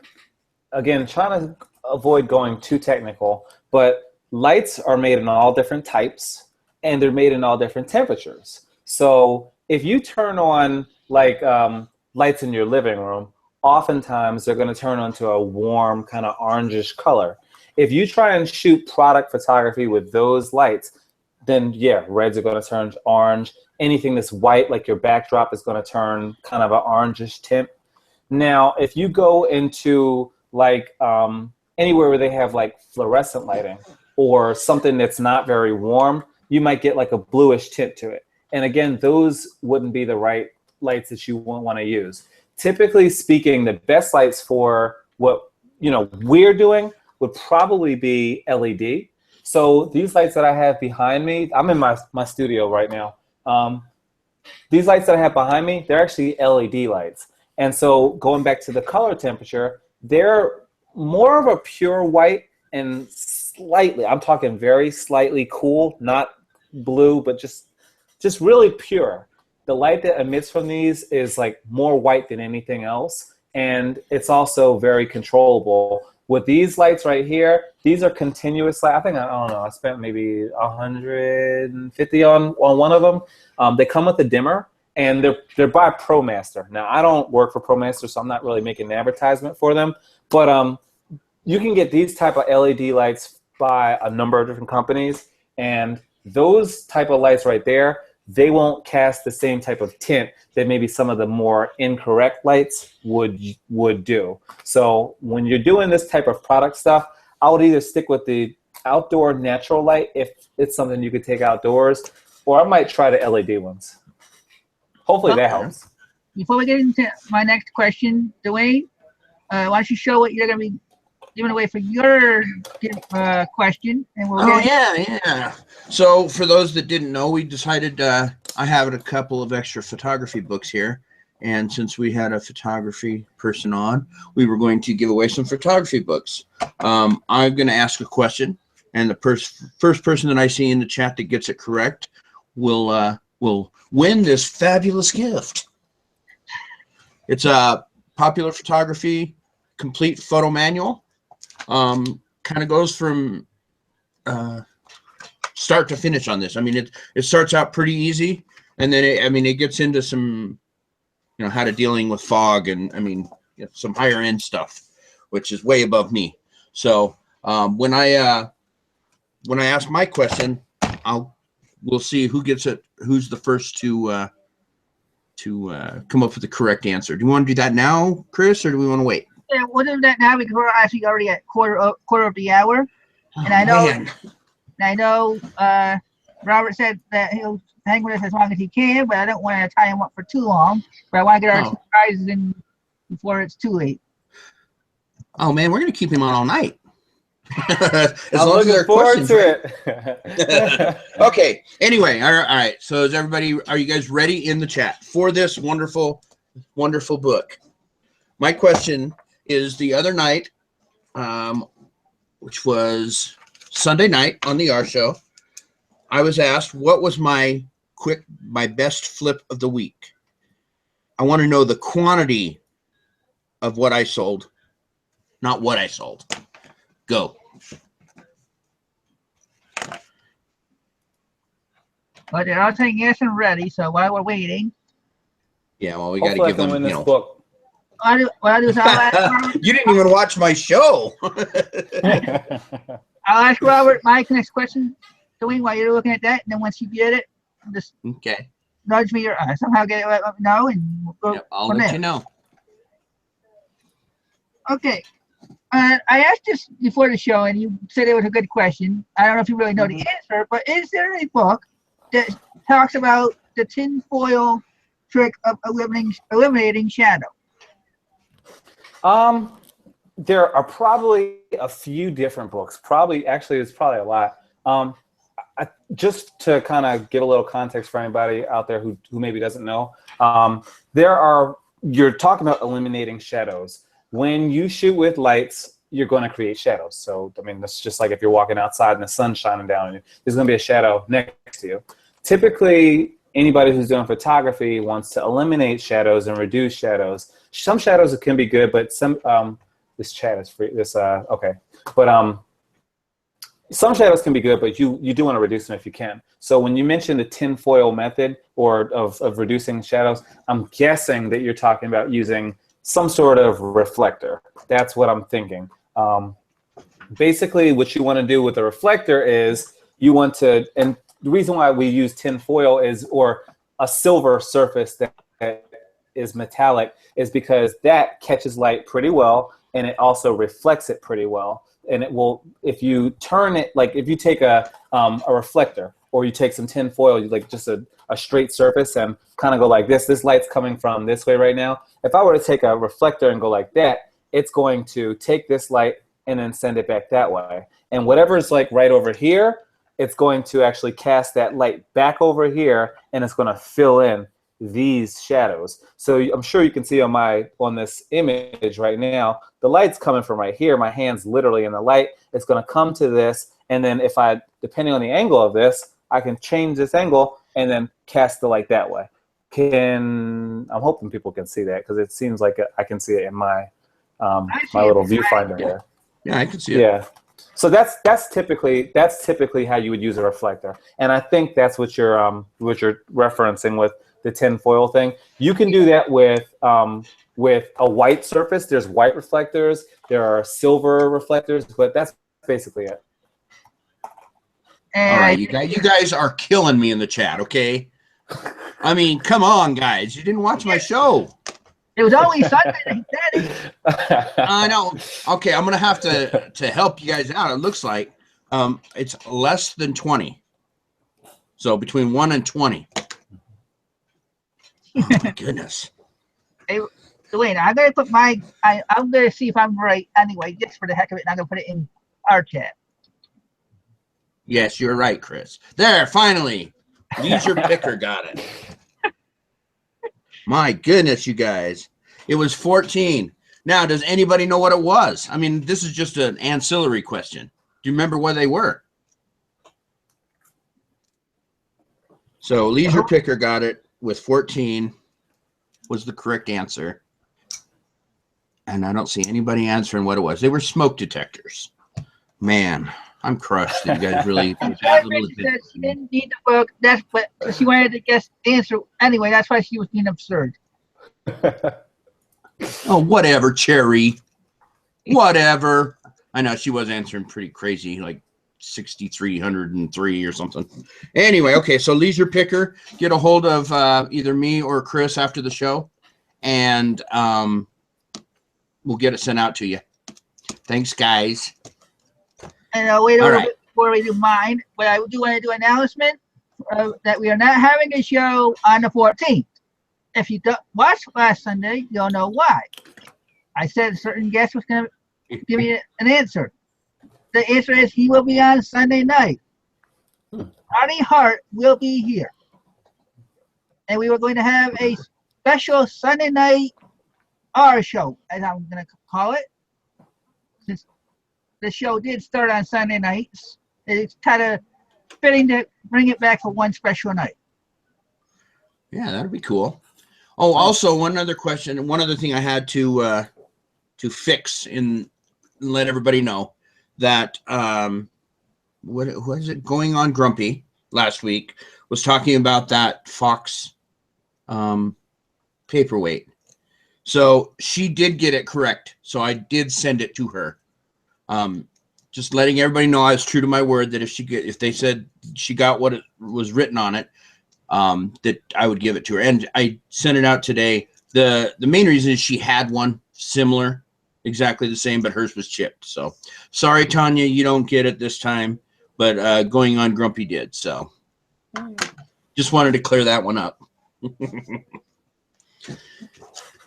again, trying to avoid going too technical, but lights are made in all different types and they're made in all different temperatures. So if you turn on like lights in your living room, oftentimes they're going to turn onto a warm kind of orangish color. If you try and shoot product photography with those lights, then yeah, reds are going to turn orange. Anything that's white, like your backdrop, is going to turn kind of an orangish tint. Now, if you go into like anywhere where they have like fluorescent lighting or something that's not very warm, you might get like a bluish tint to it. And again, those wouldn't be the right lights that you want to use. Typically speaking, the best lights for what we're doing would probably be LED. So these lights that I have behind me, I'm in my studio right now. These lights that I have behind me, they're actually LED lights. And so going back to the color temperature, they're more of a pure white and slightly, I'm talking very slightly cool, not blue, but just really pure. The light that emits from these is like more white than anything else. And it's also very controllable. With these lights right here, these are continuous light. I don't know, I spent maybe 150 on one of them. They come with a dimmer. And they're by ProMaster. Now, I don't work for ProMaster, so I'm not really making an advertisement for them. But you can get these type of LED lights by a number of different companies. And those type of lights right there, they won't cast the same type of tint that maybe some of the more incorrect lights would do. So when you're doing this type of product stuff, I would either stick with the outdoor natural light if it's something you could take outdoors, or I might try the LED ones. Hopefully that helps. Before we get into my next question, Dwayne, why don't you show what you're going to be giving away for your question? And we'll yeah. So for those that didn't know, we decided I have a couple of extra photography books here. And since we had a photography person on, we were going to give away some photography books. I'm going to ask a question, and the first person that I see in the chat that gets it correct will win this fabulous gift. It's a Popular Photography Complete Photo Manual. Kind of goes from start to finish on this. I mean, it starts out pretty easy, and then it gets into some, how to dealing with fog and some higher end stuff, which is way above me. So when I ask my question, we'll see who gets it. Who's the first to come up with the correct answer? Do you want to do that now, Chris, or do we want to wait? Yeah, we'll do that now because we're actually already at quarter of the hour, and I know Robert said that he'll hang with us as long as he can, but I don't want to tie him up for too long. But I want to get our surprises in before it's too late. Oh man, we're gonna keep him on all night. I'm looking forward to it. Okay. Anyway, all right. So are you guys ready in the chat for this wonderful, wonderful book? My question is, the other night, which was Sunday night on the R Show, I was asked what was my best flip of the week. I want to know the quantity of what I sold, not what I sold. Go. But they're all saying yes and ready. So while we're waiting, yeah, well, we got to give them. Win this book. What I do is I'll ask you didn't even watch my show. I'll ask Robert my next question, Dwayne, while you're looking at that, and then once you get it, just nudge me or somehow let me know, and we'll go. Yep, I'll let you know. Okay. I asked this before the show, and you said it was a good question. I don't know if you really know the answer, but is there a book that talks about the tinfoil trick of eliminating shadow? There are probably a few different books. There's probably a lot. just to kind of give a little context for anybody out there who maybe doesn't know, you're talking about eliminating shadows. When you shoot with lights, you're going to create shadows. So, I mean, that's just like if you're walking outside and the sun's shining down, and there's going to be a shadow next to you. Typically, anybody who's doing photography wants to eliminate shadows and reduce shadows. Some shadows can be good, but some, this chat is free, okay. But some shadows can be good, but you do want to reduce them if you can. So when you mention the tinfoil method or of reducing shadows, I'm guessing that you're talking about using some sort of reflector. That's what I'm thinking. Basically, what you want to do with a reflector is you want to, and the reason why we use tinfoil or a silver surface that is metallic is because that catches light pretty well, and it also reflects it pretty well. And it will, if you turn it, like if you take a reflector or you take some tin foil, like just a straight surface and kind of go like this light's coming from this way right now. If I were to take a reflector and go like that, it's going to take this light and then send it back that way. And whatever's like right over here, it's going to actually cast that light back over here, and it's going to fill in these shadows. So I'm sure you can see on this image right now, the light's coming from right here. My hand's literally in the light. It's going to come to this, and then depending on the angle of this, I can change this angle and then cast the light that way. I'm hoping people can see that, because it seems like I can see it in my my little viewfinder here. Yeah, I can see it. Yeah. So that's typically how you would use a reflector, and I think that's what you're referencing with the tin foil thing. You can do that with a white surface. There's white reflectors. There are silver reflectors, but that's basically it. All right, you guys are killing me in the chat. Okay, I mean, come on, guys. You didn't watch my show. It was only Sunday, Daddy. I know. Okay, I'm gonna have to help you guys out. It looks like it's less than 20. So between 1 and 20. Oh my goodness. Hey, wait, I'm gonna put I'm gonna see if I'm right anyway, just for the heck of it, and I'm gonna put it in our chat. Yes, you're right, Chris. There, finally. Leisure Picker got it. My goodness, you guys. It was 14. Now, does anybody know what it was? I mean, this is just an ancillary question. Do you remember where they were? So Leisure Picker got it with 14 was the correct answer. And I don't see anybody answering what it was. They were smoke detectors. Man, I'm crushed that you guys really. She didn't need the book. That's what she wanted to guess the answer anyway. That's why she was being absurd. Oh, whatever, Cherry. Whatever. I know she was answering pretty crazy, like 6,303 or something. Anyway, okay, so Leisure Picker, get a hold of either me or Chris after the show, and we'll get it sent out to you. Thanks, guys. And I'll wait a little bit before we do mine, but I do want to do an announcement that we are not having a show on the 14th. If you watched last Sunday, you'll know why. I said a certain guest was going to give me an answer. The answer is he will be on Sunday night. Arnie Hart will be here. And we were going to have a special Sunday night R show, as I'm going to call it. Since the show did start on Sunday nights, it's kind of fitting to bring it back for one special night. Yeah, that'd be cool. Oh, also one other question, one other thing I had to fix and let everybody know that what is it going on Grumpy last week was talking about that Fox paperweight. So she did get it correct. So I did send it to her. Just letting everybody know I was true to my word that if they said she got what it was written on it, that I would give it to her. And I sent it out today. The main reason is she had one similar, exactly the same, but hers was chipped. So sorry, Tanya, you don't get it this time, but going on Grumpy did. So just wanted to clear that one up.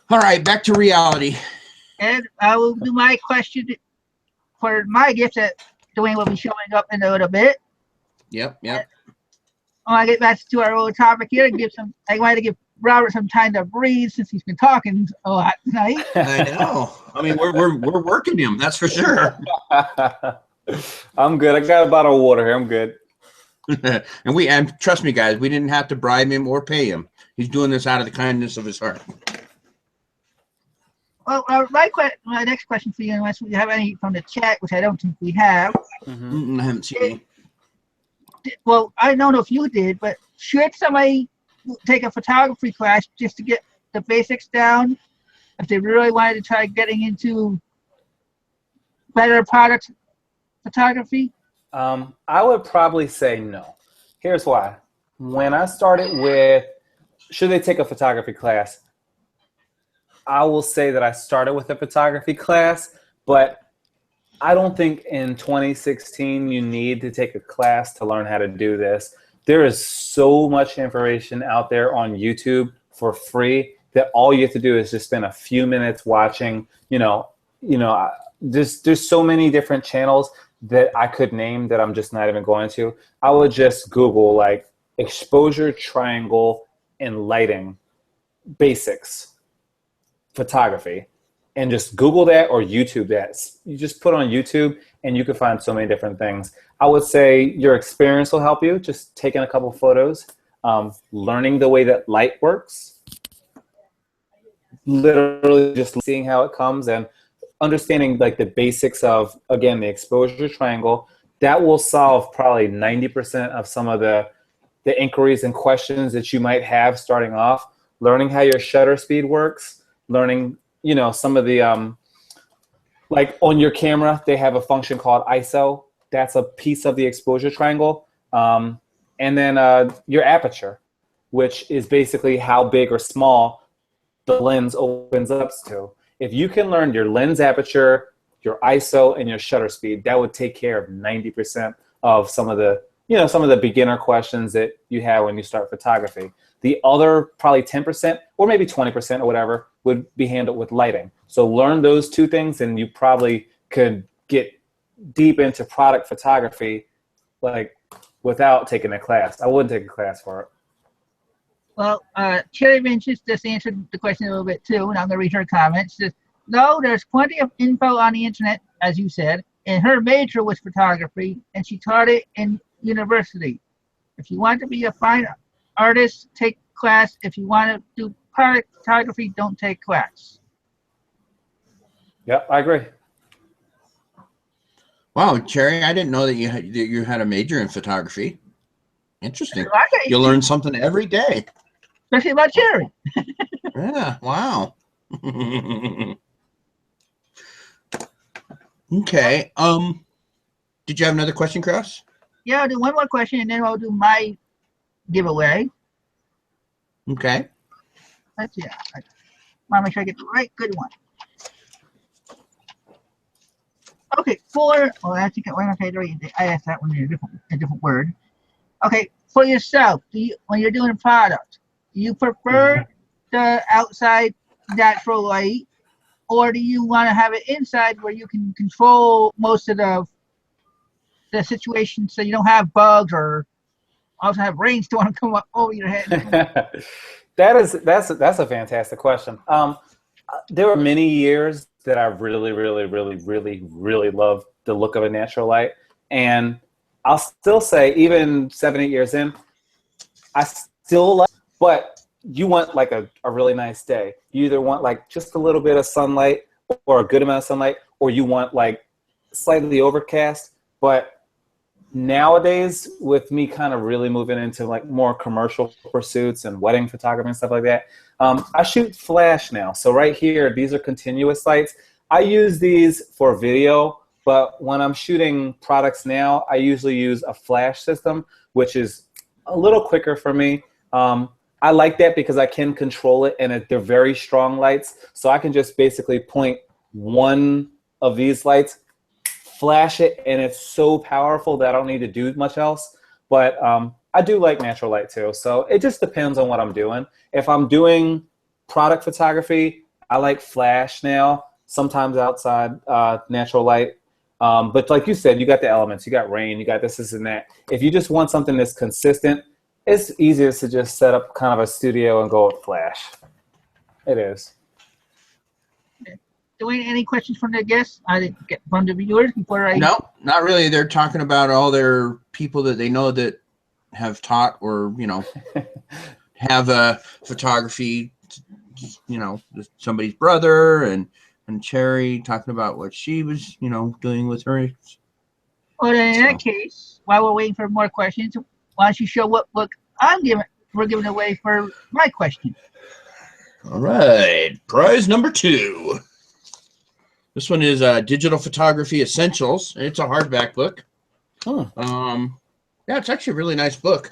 All right, back to reality. And I will do my question for my gift that Dwayne will be showing up in a little bit. Yep. Yep. I want to get back to our old topic here and I wanted to give Robert some time to breathe since he's been talking a lot tonight. I know. I mean, we're working him. That's for sure. I'm good. I got a bottle of water here. I'm good. and trust me, guys, we didn't have to bribe him or pay him. He's doing this out of the kindness of his heart. Well, my next question for you, unless we have any from the chat, which I don't think we have. Mm-hmm. I haven't seen any. Well, I don't know if you did, but should somebody take a photography class just to get the basics down if they really wanted to try getting into better product photography? I would probably say no. Here's why. When I started with, should they take a photography class? I will say that I started with a photography class, but I don't think in 2016 you need to take a class to learn how to do this. There is so much information out there on YouTube for free that all you have to do is just spend a few minutes watching. There's so many different channels that I could name that I'm just not even going to. I would just Google like exposure triangle and lighting basics photography. And just Google that or YouTube that. You just put on YouTube and you can find so many different things. I would say your experience will help you, just taking a couple photos, learning the way that light works, literally just seeing how it comes and understanding like the basics of, again, the exposure triangle. That will solve probably 90% of some of the inquiries and questions that you might have starting off. Learning how your shutter speed works, learning some of the, like on your camera, they have a function called ISO. That's a piece of the exposure triangle. And then your aperture, which is basically how big or small the lens opens up to. If you can learn your lens aperture, your ISO, and your shutter speed, that would take care of 90% of some of the beginner questions that you have when you start photography. The other probably 10% or maybe 20% or whatever would be handled with lighting. So learn those two things and you probably could get deep into product photography like without taking a class. I wouldn't take a class for it. Well, Cherry Vinces just answered the question a little bit too, and I'm going to read her comments. She says, no, there's plenty of info on the internet, as you said, and her major was photography, and she taught it in university. If you want to be a fine artist, take class. If you want to do product photography, don't take class. Yep, I agree. Wow, Cherry, I didn't know that you had a major in photography. Interesting. Okay. You learn something every day. Especially about Cherry. Yeah, wow. Okay. Did you have another question, Cross? Yeah, I'll do one more question and then I'll do my giveaway. Okay. Let's see. I want to make sure I get the right good one. Okay, I think I asked that one in a different word. Okay, for yourself, when you're doing a product, do you prefer the outside natural light, or do you want to have it inside where you can control most of the situation so you don't have bugs or also have rainstorm come up over your head? That's a fantastic question. There were many years that I really, really, really, really, really loved the look of a natural light, and I'll still say, even 7-8 years in, I still like. But you want like a really nice day. You either want like just a little bit of sunlight or a good amount of sunlight, or you want like slightly overcast. But nowadays, with me kind of really moving into like more commercial pursuits and wedding photography and stuff like that, I shoot flash now. So right here, these are continuous lights. I use these for video, but when I'm shooting products now, I usually use a flash system, which is a little quicker for me. I like that because I can control it, and they're very strong lights. So I can just basically point one of these lights, flash it, and it's so powerful that I don't need to do much else. But I do like natural light too. So it just depends on what I'm doing. If I'm doing product photography, I like flash now, sometimes outside natural light. But like you said, you got the elements, you got rain, you got this and that. If you just want something that's consistent, it's easier to just set up kind of a studio and go with Flash. It is. Doing any questions from the guests? I didn't get from the viewers before I. No, not really. They're talking about all their people that they know that have taught or have a photography. Somebody's brother and Cherry talking about what she was doing with her. Well, then in that case, while we're waiting for more questions, why don't you show what book we're giving away for my question? All right, prize number 2. This one is Digital Photography Essentials. It's a hardback book. Yeah, it's actually a really nice book.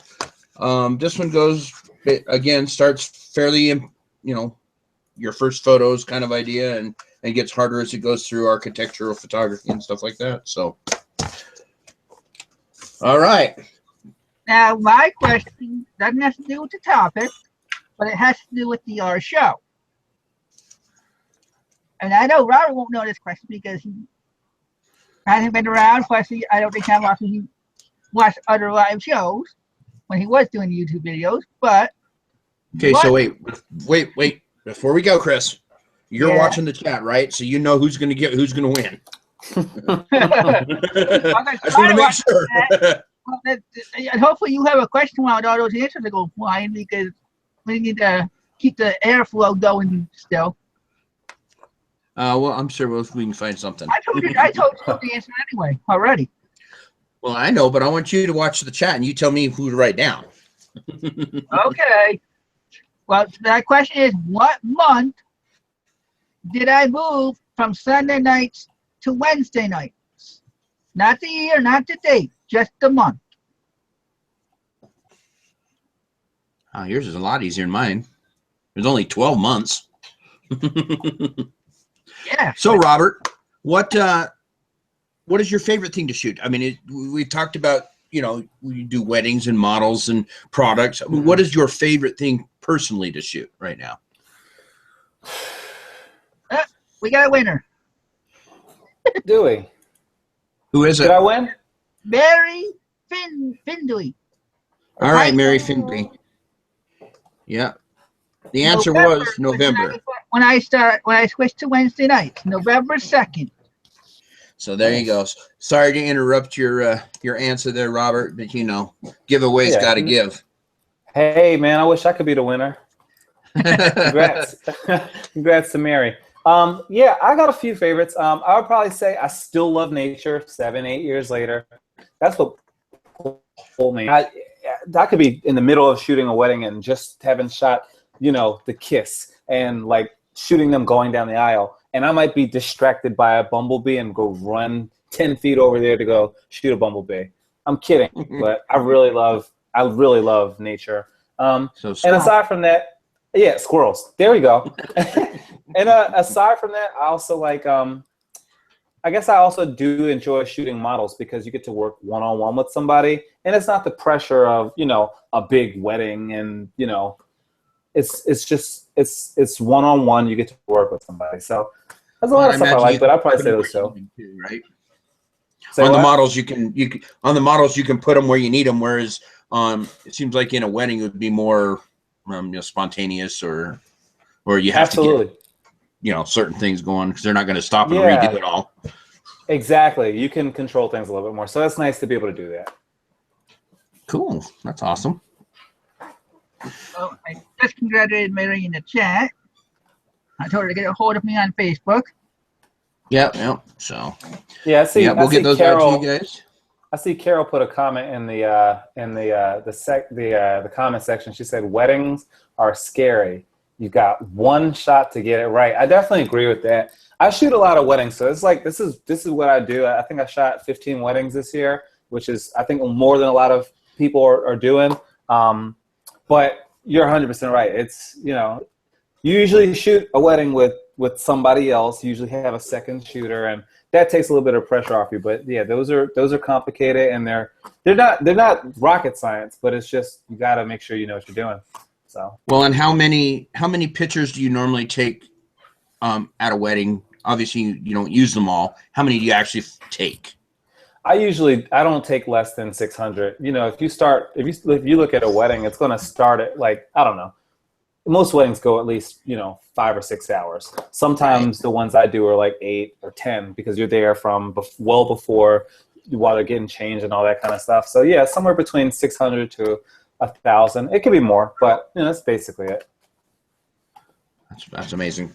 This one starts fairly, your first photos kind of idea, and gets harder as it goes through architectural photography and stuff like that. So, all right. Now, my question doesn't have to do with the topic, but it has to do with our show. And I know Robert won't know this question because he hasn't been around. Plus, I don't think how often he watched other live shows when he was doing YouTube videos. But okay, so wait. Before we go, Chris, you're watching the chat, right? So you know who's going to win. I just want to make sure. And hopefully you have a question while all those answers are going flying because we need to keep the airflow going still. Well, I'm sure we can find something. I told you the answer anyway already. Well, I know, but I want you to watch the chat and you tell me who to write down. Okay. Well, that question is, what month did I move from Sunday nights to Wednesday nights? Not the year, not the date, just the month. Oh, yours is a lot easier than mine. There's only 12 months. Yeah. So, Robert, what is your favorite thing to shoot? I mean, we talked about, we do weddings and models and products. I mean, what is your favorite thing personally to shoot right now? We got a winner. Do we? Who is it? Did I win? Mary Findley. All right, Mary Findley. Yeah. The answer was November. When I switched to Wednesday nights, November 2nd. So there you go. Sorry to interrupt your answer there, Robert, but giveaway's got to give. Hey, man, I wish I could be the winner. Congrats. Congrats to Mary. Yeah, I got a few favorites. I would probably say I still love nature 7-8 years later. That's what pulled me. I could be in the middle of shooting a wedding and just having shot, the kiss and like shooting them going down the aisle. And I might be distracted by a bumblebee and go run 10 feet over there to go shoot a bumblebee. I'm kidding, but I really love nature. And aside from that, yeah, squirrels. There we go. And aside from that, I also like, I guess I also do enjoy shooting models because you get to work one-on-one with somebody, and it's not the pressure of, a big wedding and, it's just one-on-one. You get to work with somebody. So there's a lot of stuff I like, but I'd probably say those two. Right? Say on what? the models, you can put them where you need them, whereas it seems like in a wedding it would be more spontaneous or you have to get certain things going because they're not going to stop and redo it all. Exactly. You can control things a little bit more. So that's nice to be able to do that. Cool. That's awesome. Well, I just congratulated Mary in the chat. I told her to get a hold of me on Facebook. Yep. So. Yeah, I see. Yeah, we'll get those Carol, out to you guys. I see Carol put a comment in the comment section. She said weddings are scary. You got one shot to get it right. I definitely agree with that. I shoot a lot of weddings, so it's like this is what I do. I think I shot 15 weddings this year, which is I think more than a lot of people are doing. But you're 100% right. It's you usually shoot a wedding with somebody else. You usually have a second shooter, and that takes a little bit of pressure off you. But yeah, those are complicated, and they're not rocket science. But it's just you got to make sure you know what you're doing. So well, and how many pictures do you normally take at a wedding obviously you don't use them all. How many do you actually take? I don't take less than 600. You know, if you look at a wedding, it's going to start at like, I don't know. Most weddings go at least, 5 or 6 hours. Sometimes the ones I do are like 8 or 10 because you're there from well before while they're getting changed and all that kind of stuff. So yeah, somewhere between 600 to 1,000. It could be more, but that's basically it. That's amazing.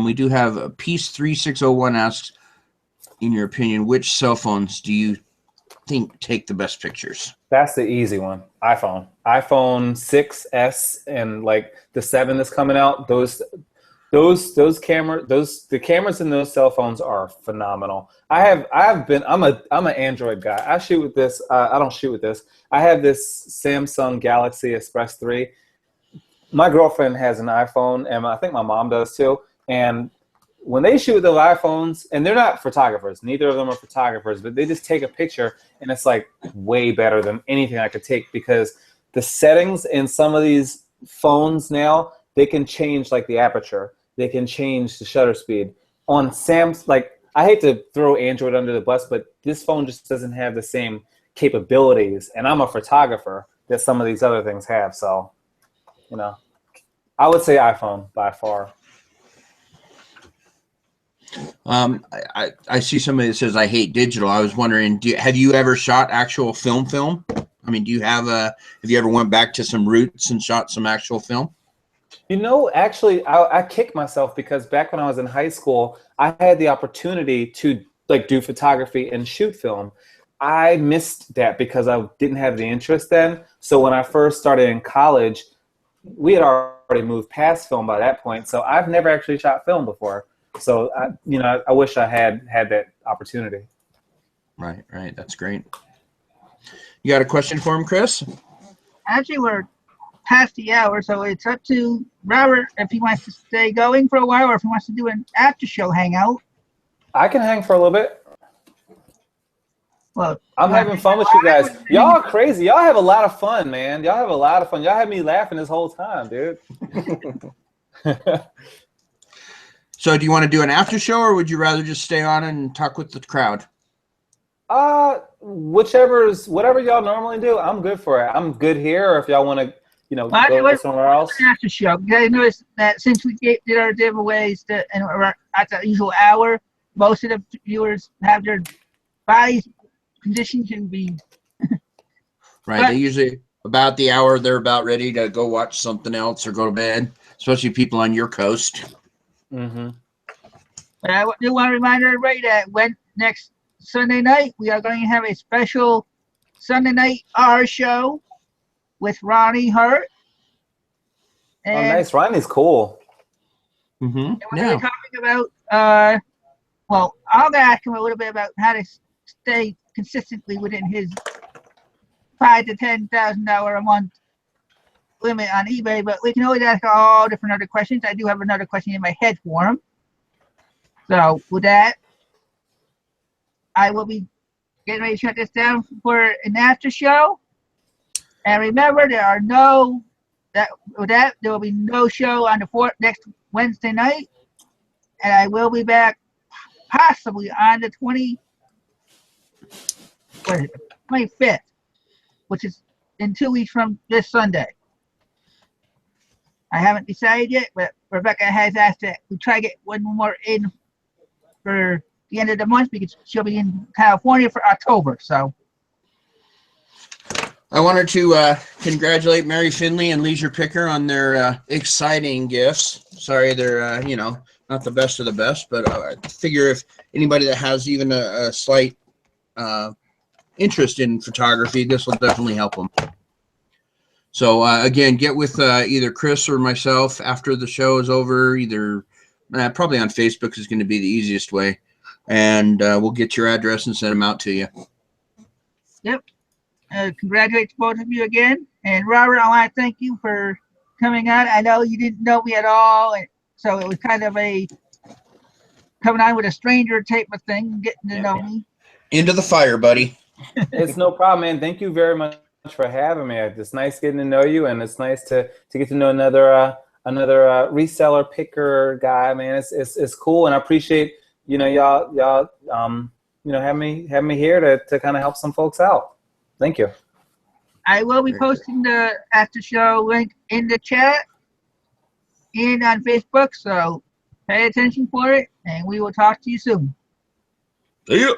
We do have a Piece 3601 asks, in your opinion, which cell phones do you think take the best pictures? That's the easy one. iPhone 6s and like the 7 that's coming out. The cameras in those cell phones are phenomenal. I'm an Android guy. I shoot with this. I don't shoot with this. I have this Samsung Galaxy Express 3. My girlfriend has an iPhone, and I think my mom does too. And when they shoot with the iPhones, and they're not photographers, neither of them are photographers, but they just take a picture, and it's like way better than anything I could take because the settings in some of these phones now, they can change like the aperture. They can change the shutter speed. On Sam's, like, I hate to throw Android under the bus, but this phone just doesn't have the same capabilities, and I'm a photographer, that some of these other things have. So, I would say iPhone by far. I see somebody that says I hate digital. I was wondering, have you ever shot actual film? I mean, have you ever went back to some roots and shot some actual film? Actually, I kick myself because back when I was in high school, I had the opportunity to like do photography and shoot film. I missed that because I didn't have the interest then. So when I first started in college, we had already moved past film by that point. So I've never actually shot film before. So I wish I had that opportunity. Right. That's great. You got a question for him, Chris? Actually, we're past the hour, so it's up to Robert if he wants to stay going for a while or if he wants to do an after-show hangout. I can hang for a little bit. Well, I'm having fun with you guys. Y'all are crazy. Y'all have a lot of fun, man. Y'all have a lot of fun. Y'all had me laughing this whole time, dude. So do you want to do an after show, or would you rather just stay on and talk with the crowd? Whatever y'all normally do, I'm good for it. I'm good here, or if y'all want to, go somewhere else. After show. I noticed that since we did our giveaways and we're at the usual hour, most of the viewers have their body condition can be right. They usually about the hour they're about ready to go watch something else or go to bed, especially people on your coast. Mm-hmm. But I do want to remind everybody that next Sunday night we are going to have a special Sunday night R show with Ronnie Hurt. And nice. Ronnie's cool. Mm-hmm. And we're going to be talking about I'm going to ask him a little bit about how to stay consistently within his $5,000 to $10,000 a month limit on eBay, but we can always ask all different other questions. I do have another question in my head for him. So with that, I will be getting ready to shut this down for an after show. And remember, there will be no show on the next Wednesday night, and I will be back possibly on the 25th, which is in 2 weeks from this Sunday. I haven't decided yet, but Rebecca has asked that we try to get one more in for the end of the month because she'll be in California for October. So I wanted to congratulate Mary Finley and Leisure Picker on their exciting gifts. Sorry, they're not the best of the best, but I figure if anybody that has even a slight interest in photography, this will definitely help them. So again, get with either Chris or myself after the show is over. Either probably on Facebook is going to be the easiest way, and we'll get your address and send them out to you. Yep. Congratulations both of you again. And Robert, I want to thank you for coming on. I know you didn't know me at all, and so it was kind of a coming on with a stranger type of thing, getting to know me. Into the fire, buddy. It's no problem, man. Thank you very much for having me. It's nice getting to know you, and it's nice to get to know another reseller picker guy, man. It's cool, and I appreciate y'all have me here to kind of help some folks out. Thank you. I will be posting the after show link in the chat and on Facebook, so pay attention for it, and we will talk to you soon. See you.